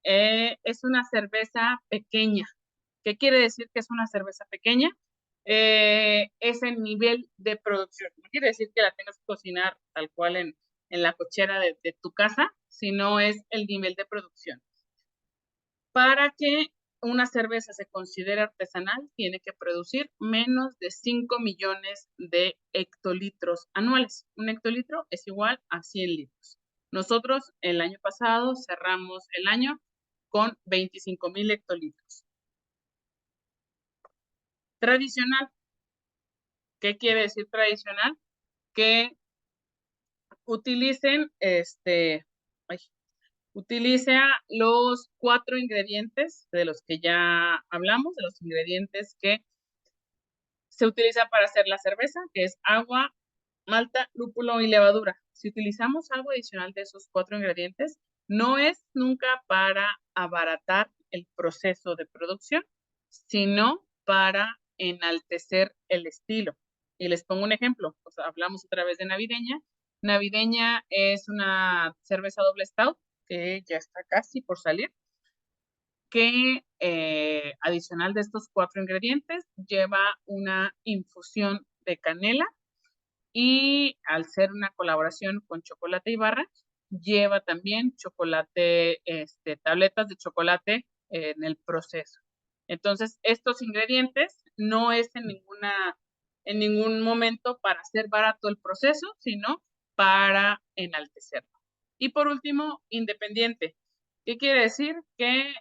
Es una cerveza pequeña. ¿Qué quiere decir que es una cerveza pequeña? Es el nivel de producción. No quiere decir que la tengas que cocinar tal cual en la cochera de tu casa, sino es el nivel de producción. Para que una cerveza se considere artesanal, tiene que producir menos de 5 millones de hectolitros anuales. Un hectolitro es igual a 100 litros. Nosotros el año pasado cerramos el año con 25,000 hectolitros. Tradicional. ¿Qué quiere decir tradicional? Que utilicen utiliza los 4 ingredientes de los que ya hablamos, de los ingredientes que se utilizan para hacer la cerveza, que es agua, malta, lúpulo y levadura. Si utilizamos algo adicional de esos 4 ingredientes, no es nunca para abaratar el proceso de producción, sino para enaltecer el estilo. Y les pongo un ejemplo, pues hablamos otra vez de Navideña. Navideña es una cerveza doble stout que ya está casi por salir, que adicional de estos 4 ingredientes lleva una infusión de canela y al ser una colaboración con Chocolate y Barra, lleva también chocolate, tabletas de chocolate en el proceso. Entonces, estos ingredientes no es en ningún momento para hacer barato el proceso, sino para enaltecerlo. Y por último, independiente. ¿Qué quiere decir? Que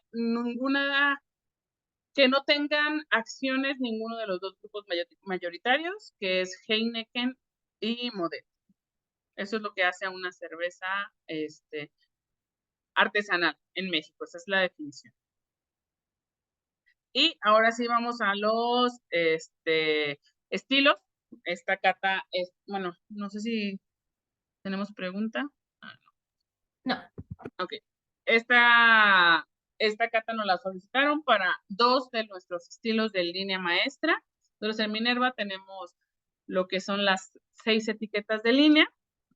que no tengan acciones ninguno de los dos grupos mayoritarios, que es Heineken y Modelo. Eso es lo que hace a una cerveza artesanal en México. Esa es la definición. Y ahora sí vamos a los estilos. Esta cata es, bueno, no sé si tenemos pregunta. No. Ok. Esta cata nos la solicitaron para 2 de nuestros estilos de línea maestra. Entonces, en Minerva tenemos lo que son las 6 etiquetas de línea,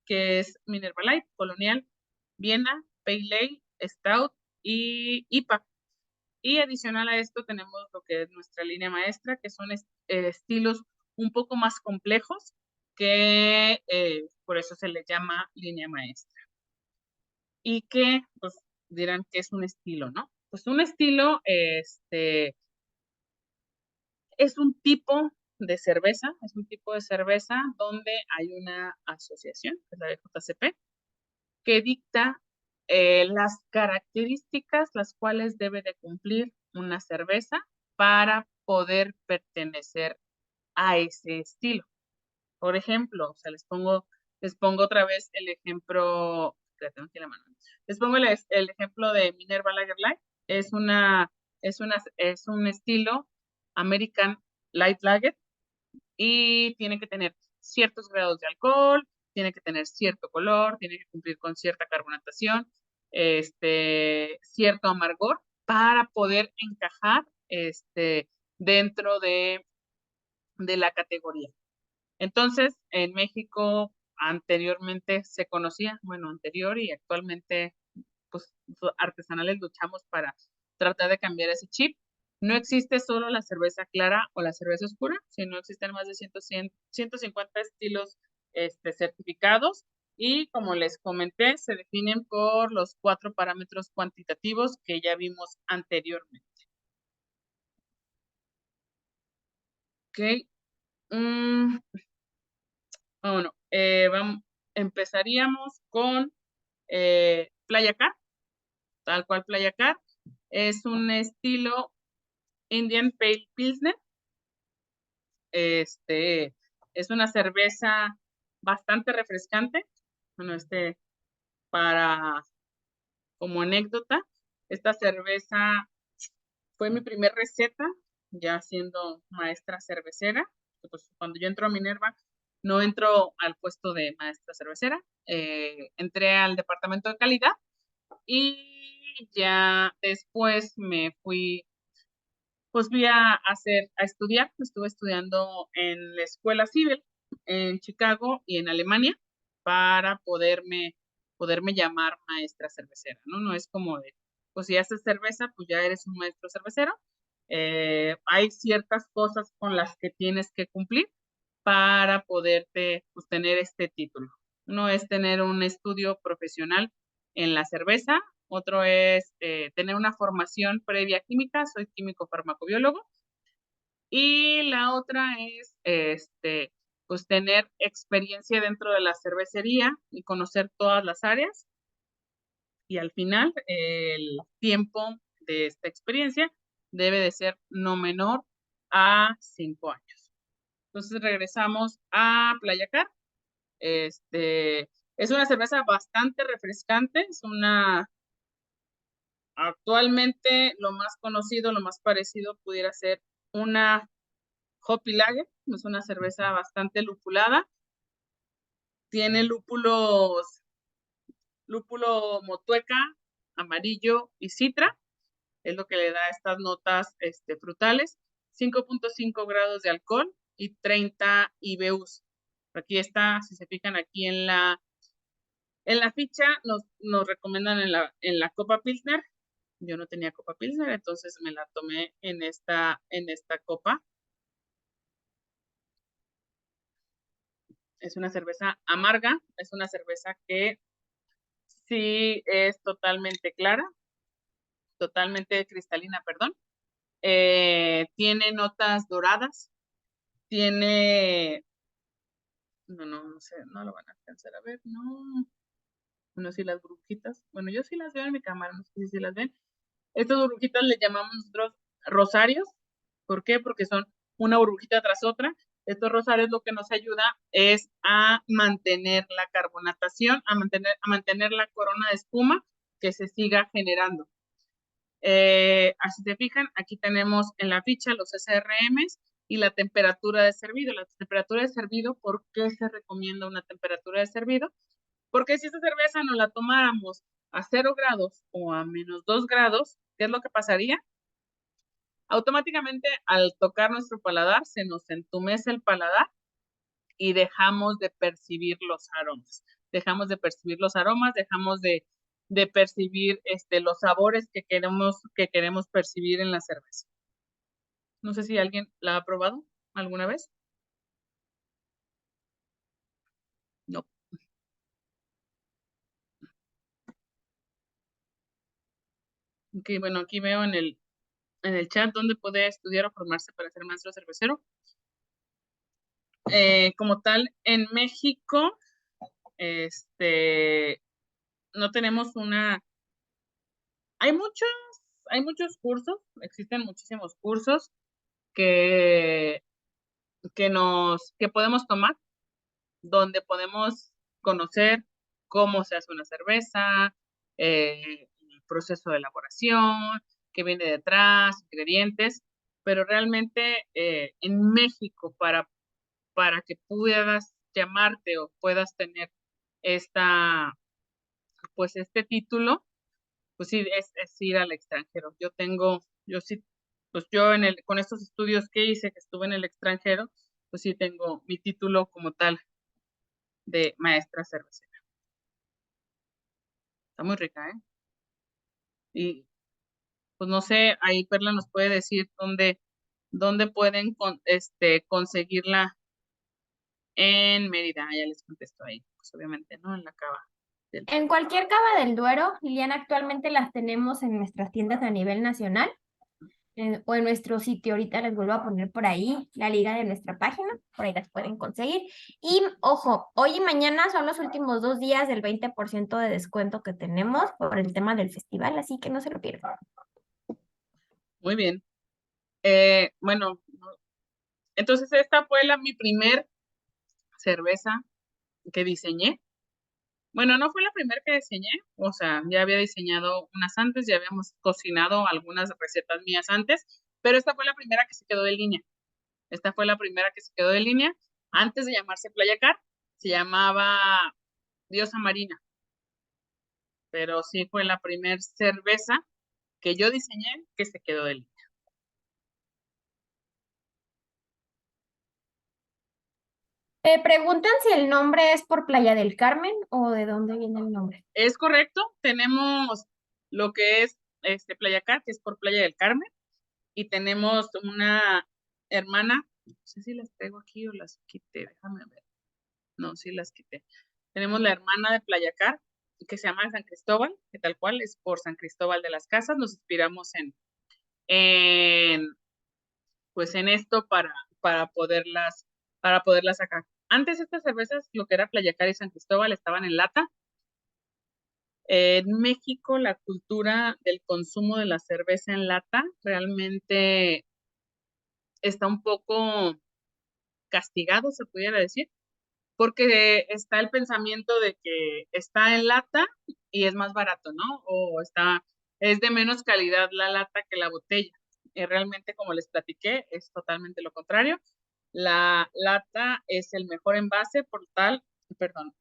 que es Minerva Light, Colonial, Viena, Pale Ale, Stout y IPA. Y adicional a esto tenemos lo que es nuestra línea maestra, que son estilos un poco más complejos, que por eso se les llama línea maestra. Y que, pues, dirán que es un estilo, ¿no? Pues un estilo, es un tipo de cerveza, donde hay una asociación, que es la BJCP, que dicta las características las cuales debe de cumplir una cerveza para poder pertenecer a ese estilo. Por ejemplo, o sea, les pongo otra vez el ejemplo, que tengo aquí en la mano. Les pongo el ejemplo de Minerva Lager Light. Es un estilo American Light Lager y tiene que tener ciertos grados de alcohol, tiene que tener cierto color, tiene que cumplir con cierta carbonatación, cierto amargor para poder encajar dentro de la categoría. Entonces, en México anteriormente se conocía, bueno, anterior y actualmente, pues artesanales luchamos para tratar de cambiar ese chip. No existe solo la cerveza clara o la cerveza oscura, sino existen más de 150 estilos certificados y como les comenté, se definen por los 4 parámetros cuantitativos que ya vimos anteriormente. Ok. Bueno, empezaríamos con Playa Car, tal cual Playa Car. Es un estilo Indian Pale Pilsner. Es una cerveza bastante refrescante. Bueno, para como anécdota, esta cerveza fue mi primer receta, ya siendo maestra cervecera. Pues, cuando yo entro a Minerva, no entro al puesto de maestra cervecera, entré al departamento de calidad y ya después me fui, pues fui a estudiar, estuve estudiando en la escuela civil en Chicago y en Alemania para poderme llamar maestra cervecera, ¿no? No es como de, pues si haces cerveza, pues ya eres un maestro cervecero. Hay ciertas cosas con las que tienes que cumplir para poderte, pues, tener este título. Uno es tener un estudio profesional en la cerveza, otro es tener una formación previa química, soy químico farmacobiólogo, y la otra es pues tener experiencia dentro de la cervecería y conocer todas las áreas, y al final el tiempo de esta experiencia debe de ser no menor a 5 años. Entonces regresamos a Playa Car. Es una cerveza bastante refrescante, actualmente lo más conocido, lo más parecido pudiera ser una Hoppy Lager, es una cerveza bastante lupulada, tiene lúpulo motueca, amarillo y citra, es lo que le da estas notas frutales, 5.5 grados de alcohol y 30 IBUs. Aquí está, si se fijan aquí en la ficha, nos recomiendan en la Copa Pilsner. Yo no tenía Copa Pilsner, entonces me la tomé en esta copa. Es una cerveza amarga, es una cerveza que sí es totalmente clara, totalmente cristalina, perdón. Tiene notas doradas, tiene, no sé, no lo van a alcanzar a ver, no. Bueno, sí, las burbujitas. Bueno, yo sí las veo en mi cámara, no sé si las ven. Estas burbujitas le llamamos nosotros rosarios. ¿Por qué? Porque son una burbujita tras otra. Estos rosarios lo que nos ayuda es a mantener la carbonatación, a mantener la corona de espuma que se siga generando. Así se fijan, aquí tenemos en la ficha los SRMs y la temperatura de servido. La temperatura de servido, ¿por qué se recomienda una temperatura de servido? Porque si esta cerveza nos la tomáramos a 0 grados o a menos 2 grados, ¿qué es lo que pasaría? Automáticamente al tocar nuestro paladar se nos entumece el paladar y dejamos de percibir los aromas. Dejamos de percibir los aromas, dejamos de percibir los sabores que queremos percibir en la cerveza. No sé si alguien la ha probado alguna vez. No. Ok, bueno, aquí veo en el chat dónde puede estudiar o formarse para ser maestro cervecero. Como tal, en México, no tenemos hay muchos cursos, existen muchísimos cursos que, que podemos tomar, donde podemos conocer cómo se hace una cerveza, el proceso de elaboración, qué viene detrás, ingredientes, pero realmente en México para que puedas llamarte o puedas tener este título, pues sí, es ir al extranjero. Yo sí, pues yo con estos estudios que hice, que estuve en el extranjero, pues sí tengo mi título como tal de maestra cervecera. Está muy rica, ¿eh? Y pues no sé, ahí Perla nos puede decir dónde pueden conseguirla en Mérida. Ya les contesto ahí, pues obviamente, ¿no? En la cava del En Duero. cualquier cava del Duero, Liliana, actualmente las tenemos en nuestras tiendas a nivel nacional o en nuestro sitio. Ahorita les vuelvo a poner por ahí la liga de nuestra página, por ahí las pueden conseguir. Y ojo, hoy y mañana son los últimos 2 días del 20% de descuento que tenemos por el tema del festival, así que no se lo pierdan. Muy bien. Bueno, entonces esta fue mi primer cerveza que diseñé. Bueno, no fue la primera que diseñé, o sea, ya había diseñado unas antes, ya habíamos cocinado algunas recetas mías antes, pero esta fue la primera que se quedó de línea. Esta fue la primera que se quedó de línea. Antes de llamarse Playa Car, se llamaba Diosa Marina, pero sí fue la primera cerveza que yo diseñé que se quedó de línea. Preguntan si el nombre es por Playa del Carmen o de dónde viene el nombre. Es correcto, tenemos lo que es Playa Car, que es por Playa del Carmen, y tenemos una hermana, no sé si las traigo aquí o las quité, déjame ver. No, sí las quité. Tenemos la hermana de Playa Car, que se llama San Cristóbal, que tal cual es por San Cristóbal de las Casas. Nos inspiramos en pues en esto para poderlas sacar. Antes estas cervezas, lo que era Playa Car y San Cristóbal, estaban en lata. En México, la cultura del consumo de la cerveza en lata realmente está un poco castigado, se pudiera decir, porque está el pensamiento de que está en lata y es más barato, ¿no? Es de menos calidad la lata que la botella. Y realmente, como les platiqué, es totalmente lo contrario. La lata es el mejor envase, perdón,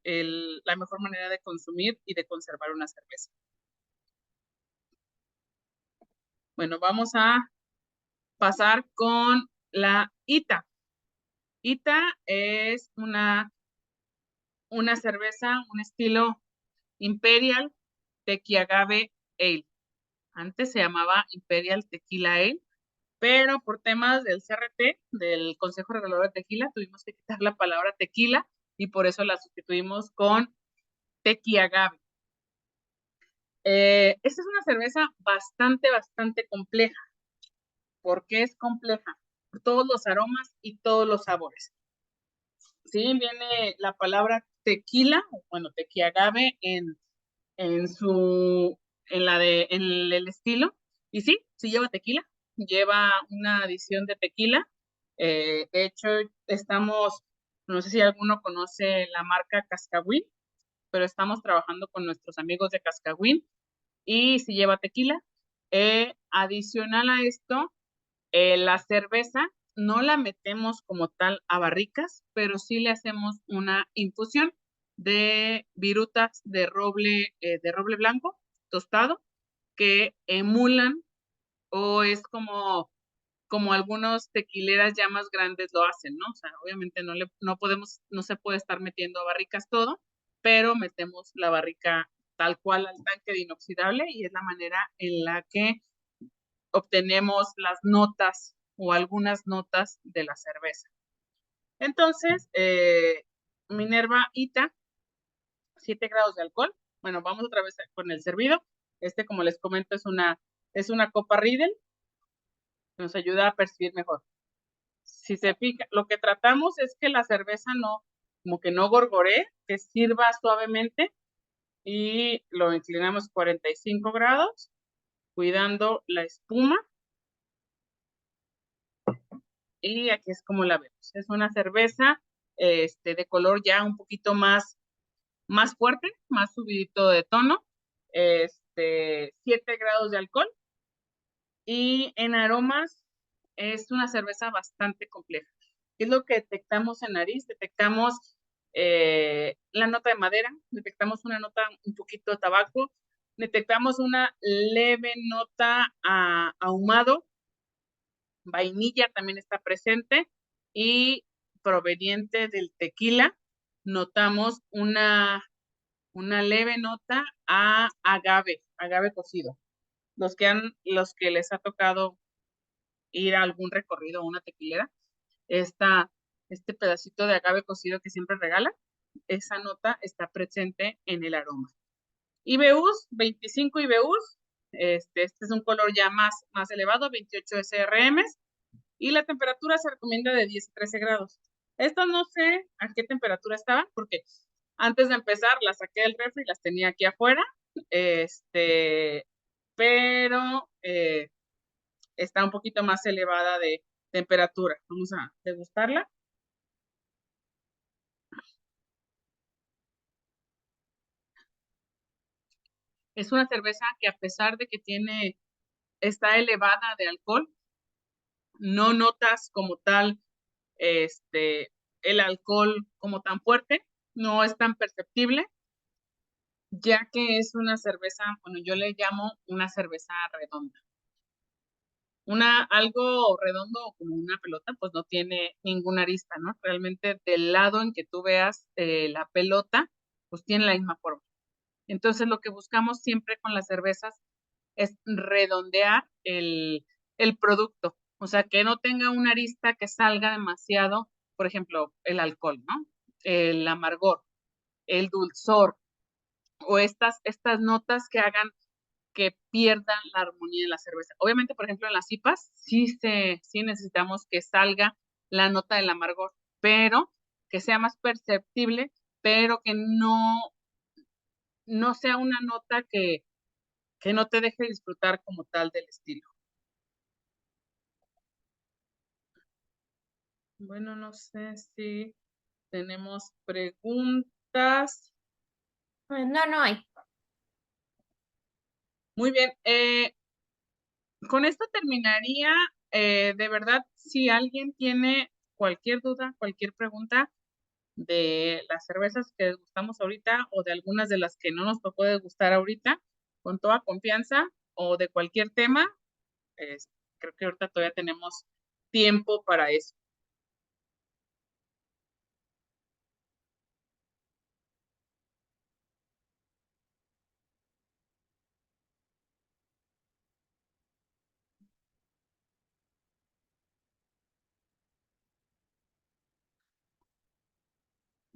la mejor manera de consumir y de conservar una cerveza. Bueno, vamos a pasar con la ITA. ITA es una cerveza, un estilo Imperial Tequila Agave Ale. Antes se llamaba Imperial Tequila Ale, pero por temas del CRT, del Consejo Regulador de Tequila, tuvimos que quitar la palabra tequila y por eso la sustituimos con Tequila Agave. Esta es una cerveza bastante compleja. ¿Por qué es compleja? Por todos los aromas y todos los sabores. Sí, viene la palabra tequila, bueno, tequila agave en su, en el estilo. Y sí lleva tequila, lleva una adición de tequila. De hecho, no sé si alguno conoce la marca Cascagüín, pero estamos trabajando con nuestros amigos de Cascagüín y si lleva tequila. Adicional a esto, la cerveza no la metemos como tal a barricas, pero sí le hacemos una infusión de virutas de roble blanco tostado que emulan o es como algunos tequileras ya más grandes lo hacen, ¿no? O sea, obviamente no se puede estar metiendo a barricas todo, pero metemos la barrica tal cual al tanque de inoxidable y es la manera en la que obtenemos las notas o algunas notas de la cerveza. Entonces, Minerva ITA, 7 grados de alcohol. Bueno, vamos otra vez con el servido. Como les comento, es una copa Riedel que nos ayuda a percibir mejor. Si se fija, lo que tratamos es que la cerveza como que no gorgoree, que sirva suavemente y lo inclinamos 45 grados, cuidando la espuma. Y aquí es como la vemos. Es una cerveza de color ya un poquito más fuerte, más subidito de tono, 7 grados de alcohol. Y en aromas es una cerveza bastante compleja. ¿Qué es lo que detectamos en nariz? Detectamos la nota de madera, detectamos una nota un poquito de tabaco, detectamos una leve nota a ahumado, vainilla también está presente y proveniente del tequila, notamos una leve nota a agave cocido. Los que les ha tocado ir a algún recorrido a una tequilera, este pedacito de agave cocido que siempre regala, esa nota está presente en el aroma. IBUs, 25 IBUs, este es un color ya más elevado, 28 SRM, y la temperatura se recomienda de 10 a 13 grados. Esto no sé a qué temperatura estaba, porque antes de empezar las saqué del refri y las tenía aquí afuera, pero está un poquito más elevada de temperatura. Vamos a degustarla. Es una cerveza que a pesar de que está elevada de alcohol, no notas como tal el alcohol como tan fuerte, no es tan perceptible, ya que es una cerveza, bueno, yo le llamo una cerveza redonda. Algo redondo como una pelota, pues no tiene ninguna arista, ¿no? Realmente del lado en que tú veas la pelota, pues tiene la misma forma. Entonces lo que buscamos siempre con las cervezas es redondear el producto, o sea, que no tenga una arista que salga demasiado, por ejemplo, el alcohol, ¿no? El amargor, el dulzor, o estas notas que hagan que pierdan la armonía de la cerveza. Obviamente, por ejemplo, en las IPAs sí necesitamos que salga la nota del amargor, pero que sea más perceptible, pero que no sea una nota que no te deje disfrutar como tal del estilo. Bueno, no sé si tenemos preguntas. No, no hay. Muy bien, con esto terminaría. De verdad, si alguien tiene cualquier duda, cualquier pregunta de las cervezas que degustamos ahorita o de algunas de las que no nos tocó degustar ahorita, con toda confianza o de cualquier tema, creo que ahorita todavía tenemos tiempo para eso.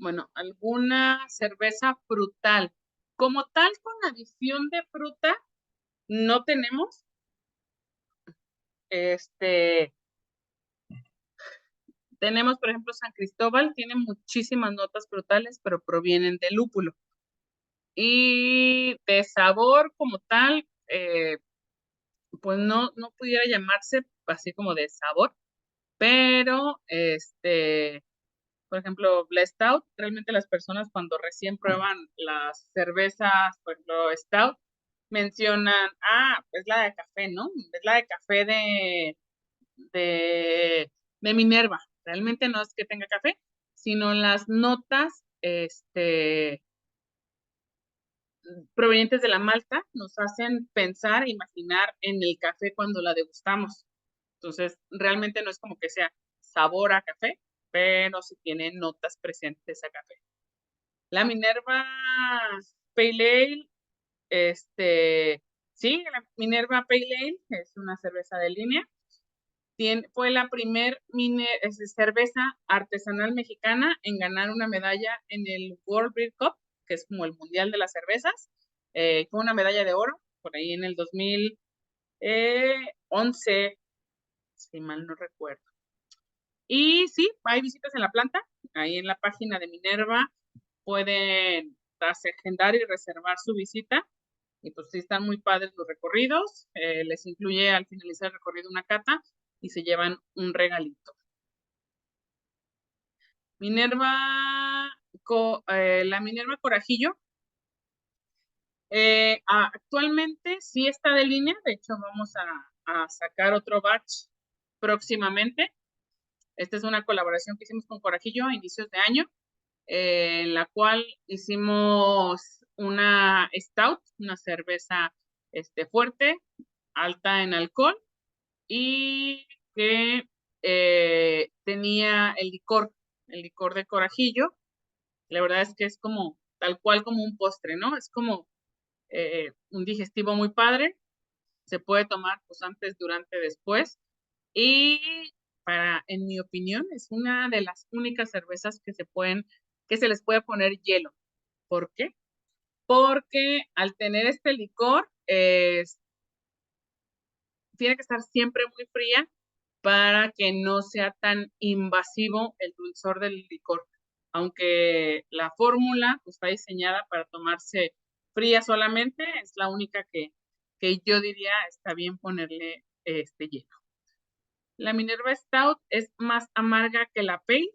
Bueno, alguna cerveza frutal. Como tal, con adición de fruta, no tenemos. Este, Tenemos, por ejemplo, San Cristóbal, tiene muchísimas notas frutales, pero provienen de lúpulo. Y de sabor como tal, pues no pudiera llamarse así como de sabor, pero por ejemplo, la Stout, realmente las personas cuando recién prueban las cervezas, por ejemplo, Stout, mencionan, es la de café, ¿no? Es la de café de, de Minerva. Realmente no es que tenga café, sino las notas, provenientes de la malta nos hacen pensar, imaginar en el café cuando la degustamos. Entonces, realmente no es como que sea sabor a café, pero sí tiene notas presentes a café. La Minerva Pale Ale, sí, la Minerva Pale Ale es una cerveza de línea. Fue la primer cerveza artesanal mexicana en ganar una medalla en el World Beer Cup, que es como el mundial de las cervezas. Fue una medalla de oro por ahí en el 2011, si mal no recuerdo. Y sí, hay visitas en la planta, ahí en la página de Minerva pueden agendar y reservar su visita. Y pues sí, están muy padres los recorridos. Les incluye al finalizar el recorrido una cata y se llevan un regalito. La Minerva Corajillo. Actualmente sí está de línea. De hecho, vamos a sacar otro batch próximamente. Esta es una colaboración que hicimos con Corajillo a inicios de año, en la cual hicimos una stout, una cerveza fuerte, alta en alcohol, y que tenía el licor de Corajillo. La verdad es que es como, tal cual como un postre, ¿no? Es como un digestivo muy padre. Se puede tomar pues antes, durante, después. Y en mi opinión, es una de las únicas cervezas que se les puede poner hielo. ¿Por qué? Porque al tener este licor, tiene que estar siempre muy fría para que no sea tan invasivo el dulzor del licor. Aunque la fórmula pues, está diseñada para tomarse fría solamente, es la única que yo diría está bien ponerle hielo. La Minerva Stout es más amarga que la Pale.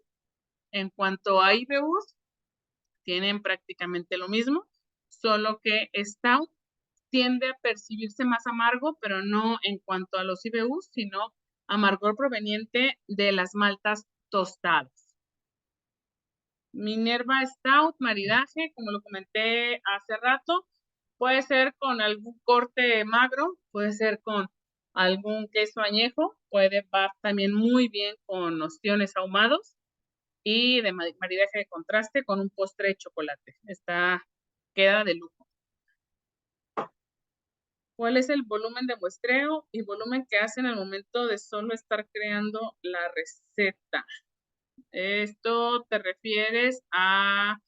En cuanto a IBUs, tienen prácticamente lo mismo, solo que Stout tiende a percibirse más amargo, pero no en cuanto a los IBUs, sino amargor proveniente de las maltas tostadas. Minerva Stout, maridaje, como lo comenté hace rato, puede ser con algún corte magro, puede ser con algún queso añejo, puede va también muy bien con ostiones ahumados y de maridaje de contraste con un postre de chocolate. Queda de lujo. ¿Cuál es el volumen de muestreo y volumen que hacen al momento de solo estar creando la receta? Esto te refieres a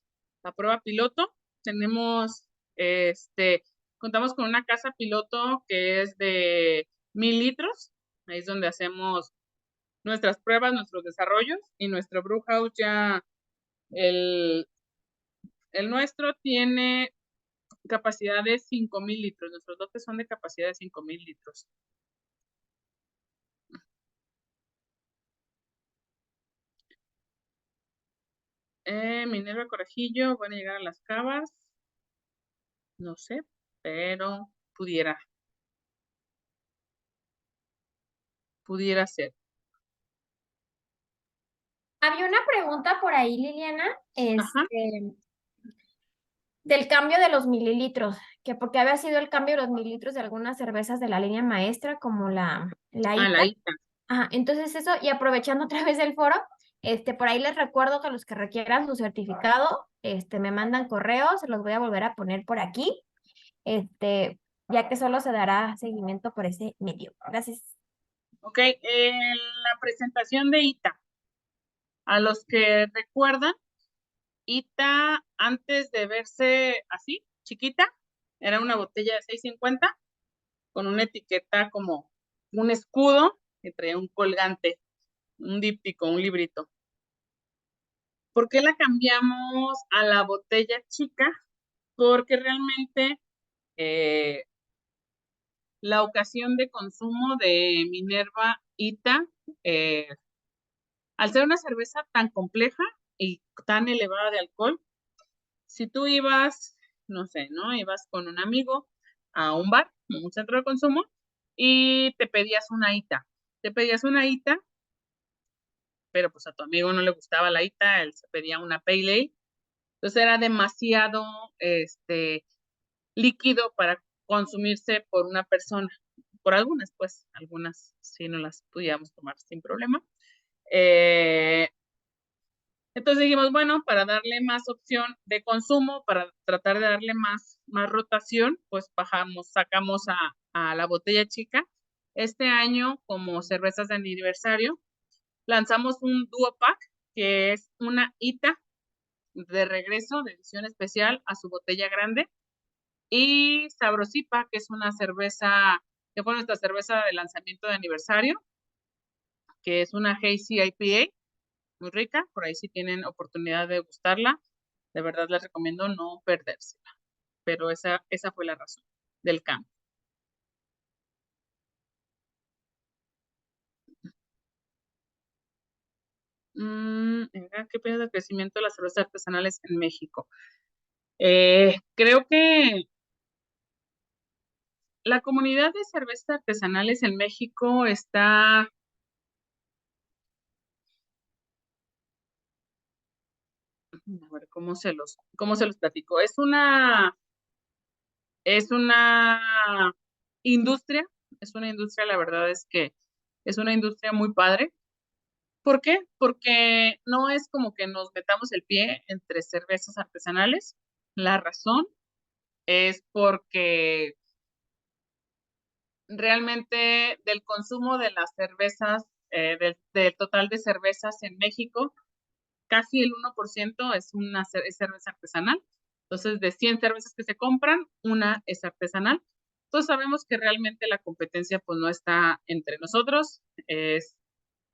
la prueba piloto. Contamos con una casa piloto que es de 1000 litros. Ahí es donde hacemos nuestras pruebas, nuestros desarrollos, y nuestro brew house ya, el nuestro tiene capacidad de 5000 litros. Nuestros lotes son de capacidad de 5000 litros. Minerva Corajillo, van a llegar a las cavas. No sé, pero pudiera ser. Había una pregunta por ahí, Liliana, Ajá. del cambio de los mililitros, que porque había sido el cambio de los mililitros de algunas cervezas de la línea maestra, como la IPA. La IPA. Ajá, entonces eso, y aprovechando otra vez el foro, por ahí les recuerdo que los que requieran su certificado, me mandan correos, se los voy a volver a poner por aquí, ya que solo se dará seguimiento por ese medio. Gracias. Ok, la presentación de ITA. A los que recuerdan, ITA, antes de verse así, chiquita, era una botella de 650 con una etiqueta como un escudo que traía un colgante, un díptico, un librito. ¿Por qué la cambiamos a la botella chica? Porque realmente la ocasión de consumo de Minerva ITA, al ser una cerveza tan compleja y tan elevada de alcohol, si tú ibas, no sé, ¿no? Ibas con un amigo a un bar, un centro de consumo, y te pedías una ITA. Pero pues a tu amigo no le gustaba la ITA, él se pedía una Pale Ale. Entonces era demasiado líquido para consumirse por una persona. Por algunas, pues, algunas sí no las pudiéramos tomar sin problema. Entonces dijimos, bueno, para darle más opción de consumo, para tratar de darle más rotación, pues sacamos a la botella chica. Este año, como cervezas de aniversario, lanzamos un duo pack, que es una ITA de regreso, de edición especial, a su botella grande, y Sabrosipa, que es una cerveza, que fue nuestra cerveza de lanzamiento de aniversario, que es una Hazy IPA, muy rica, por ahí si tienen oportunidad de gustarla. de verdad les recomiendo no perdérsela. Pero esa fue la razón del cambio. ¿Qué opinas del crecimiento de las cervezas artesanales en México? Creo que la comunidad de cervezas artesanales en México está, a ver, cómo se los platico? Es una industria, la verdad es que es una industria muy padre. ¿Por qué? Porque no es como que nos metamos el pie entre cervezas artesanales. La razón es porque realmente del consumo de las cervezas, del total de cervezas en México, casi el 1% es es cerveza artesanal. Entonces, de 100 cervezas que se compran, una es artesanal. Entonces, sabemos que realmente la competencia pues no está entre nosotros.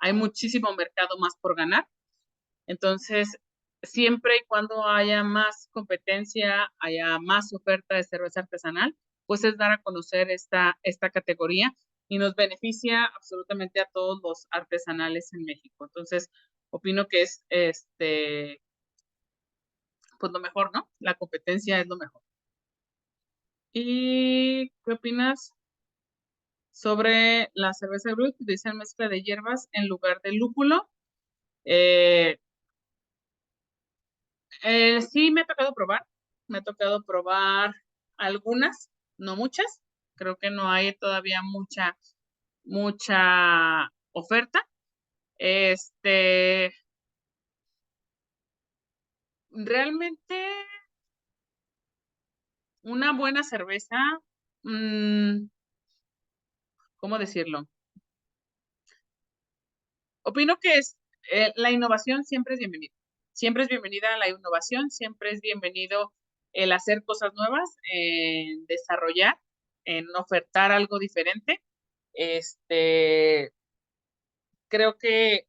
Hay muchísimo mercado más por ganar. Entonces, siempre y cuando haya más competencia, haya más oferta de cerveza artesanal, pues es dar a conocer esta categoría y nos beneficia absolutamente a todos los artesanales en México. Entonces, opino que es pues lo mejor, ¿no? La competencia es lo mejor. ¿Y qué opinas sobre la cerveza brut que utiliza mezcla de hierbas en lugar de lúpulo? Eh, sí, me ha tocado probar algunas, no muchas. Creo que no hay todavía mucha oferta. Este, realmente una buena cerveza, mm, ¿cómo decirlo? Opino que la innovación siempre es bienvenida. Siempre es bienvenida la innovación, siempre es bienvenido el hacer cosas nuevas, en desarrollar, en ofertar algo diferente. Este, creo que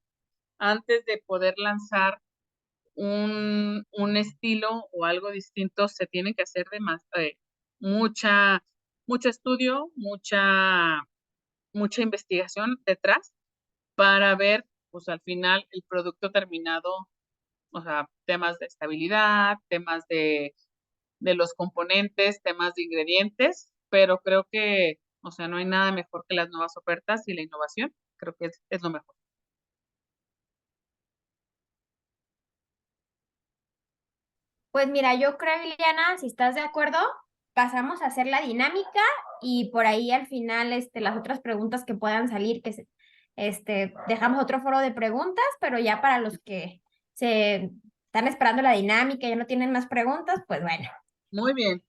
antes de poder lanzar un estilo o algo distinto, se tiene que hacer mucha, mucho estudio, mucha investigación detrás para ver, pues al final, el producto terminado, o sea, temas de estabilidad, temas de los componentes, temas de ingredientes, pero creo que, o sea, no hay nada mejor que las nuevas ofertas y la innovación. Creo que es lo mejor. Pues mira, yo creo, Liliana, si estás de acuerdo, pasamos a hacer la dinámica y por ahí al final las otras preguntas que puedan salir, dejamos otro foro de preguntas, pero ya para los que se están esperando la dinámica y ya no tienen más preguntas, pues bueno. Muy bien.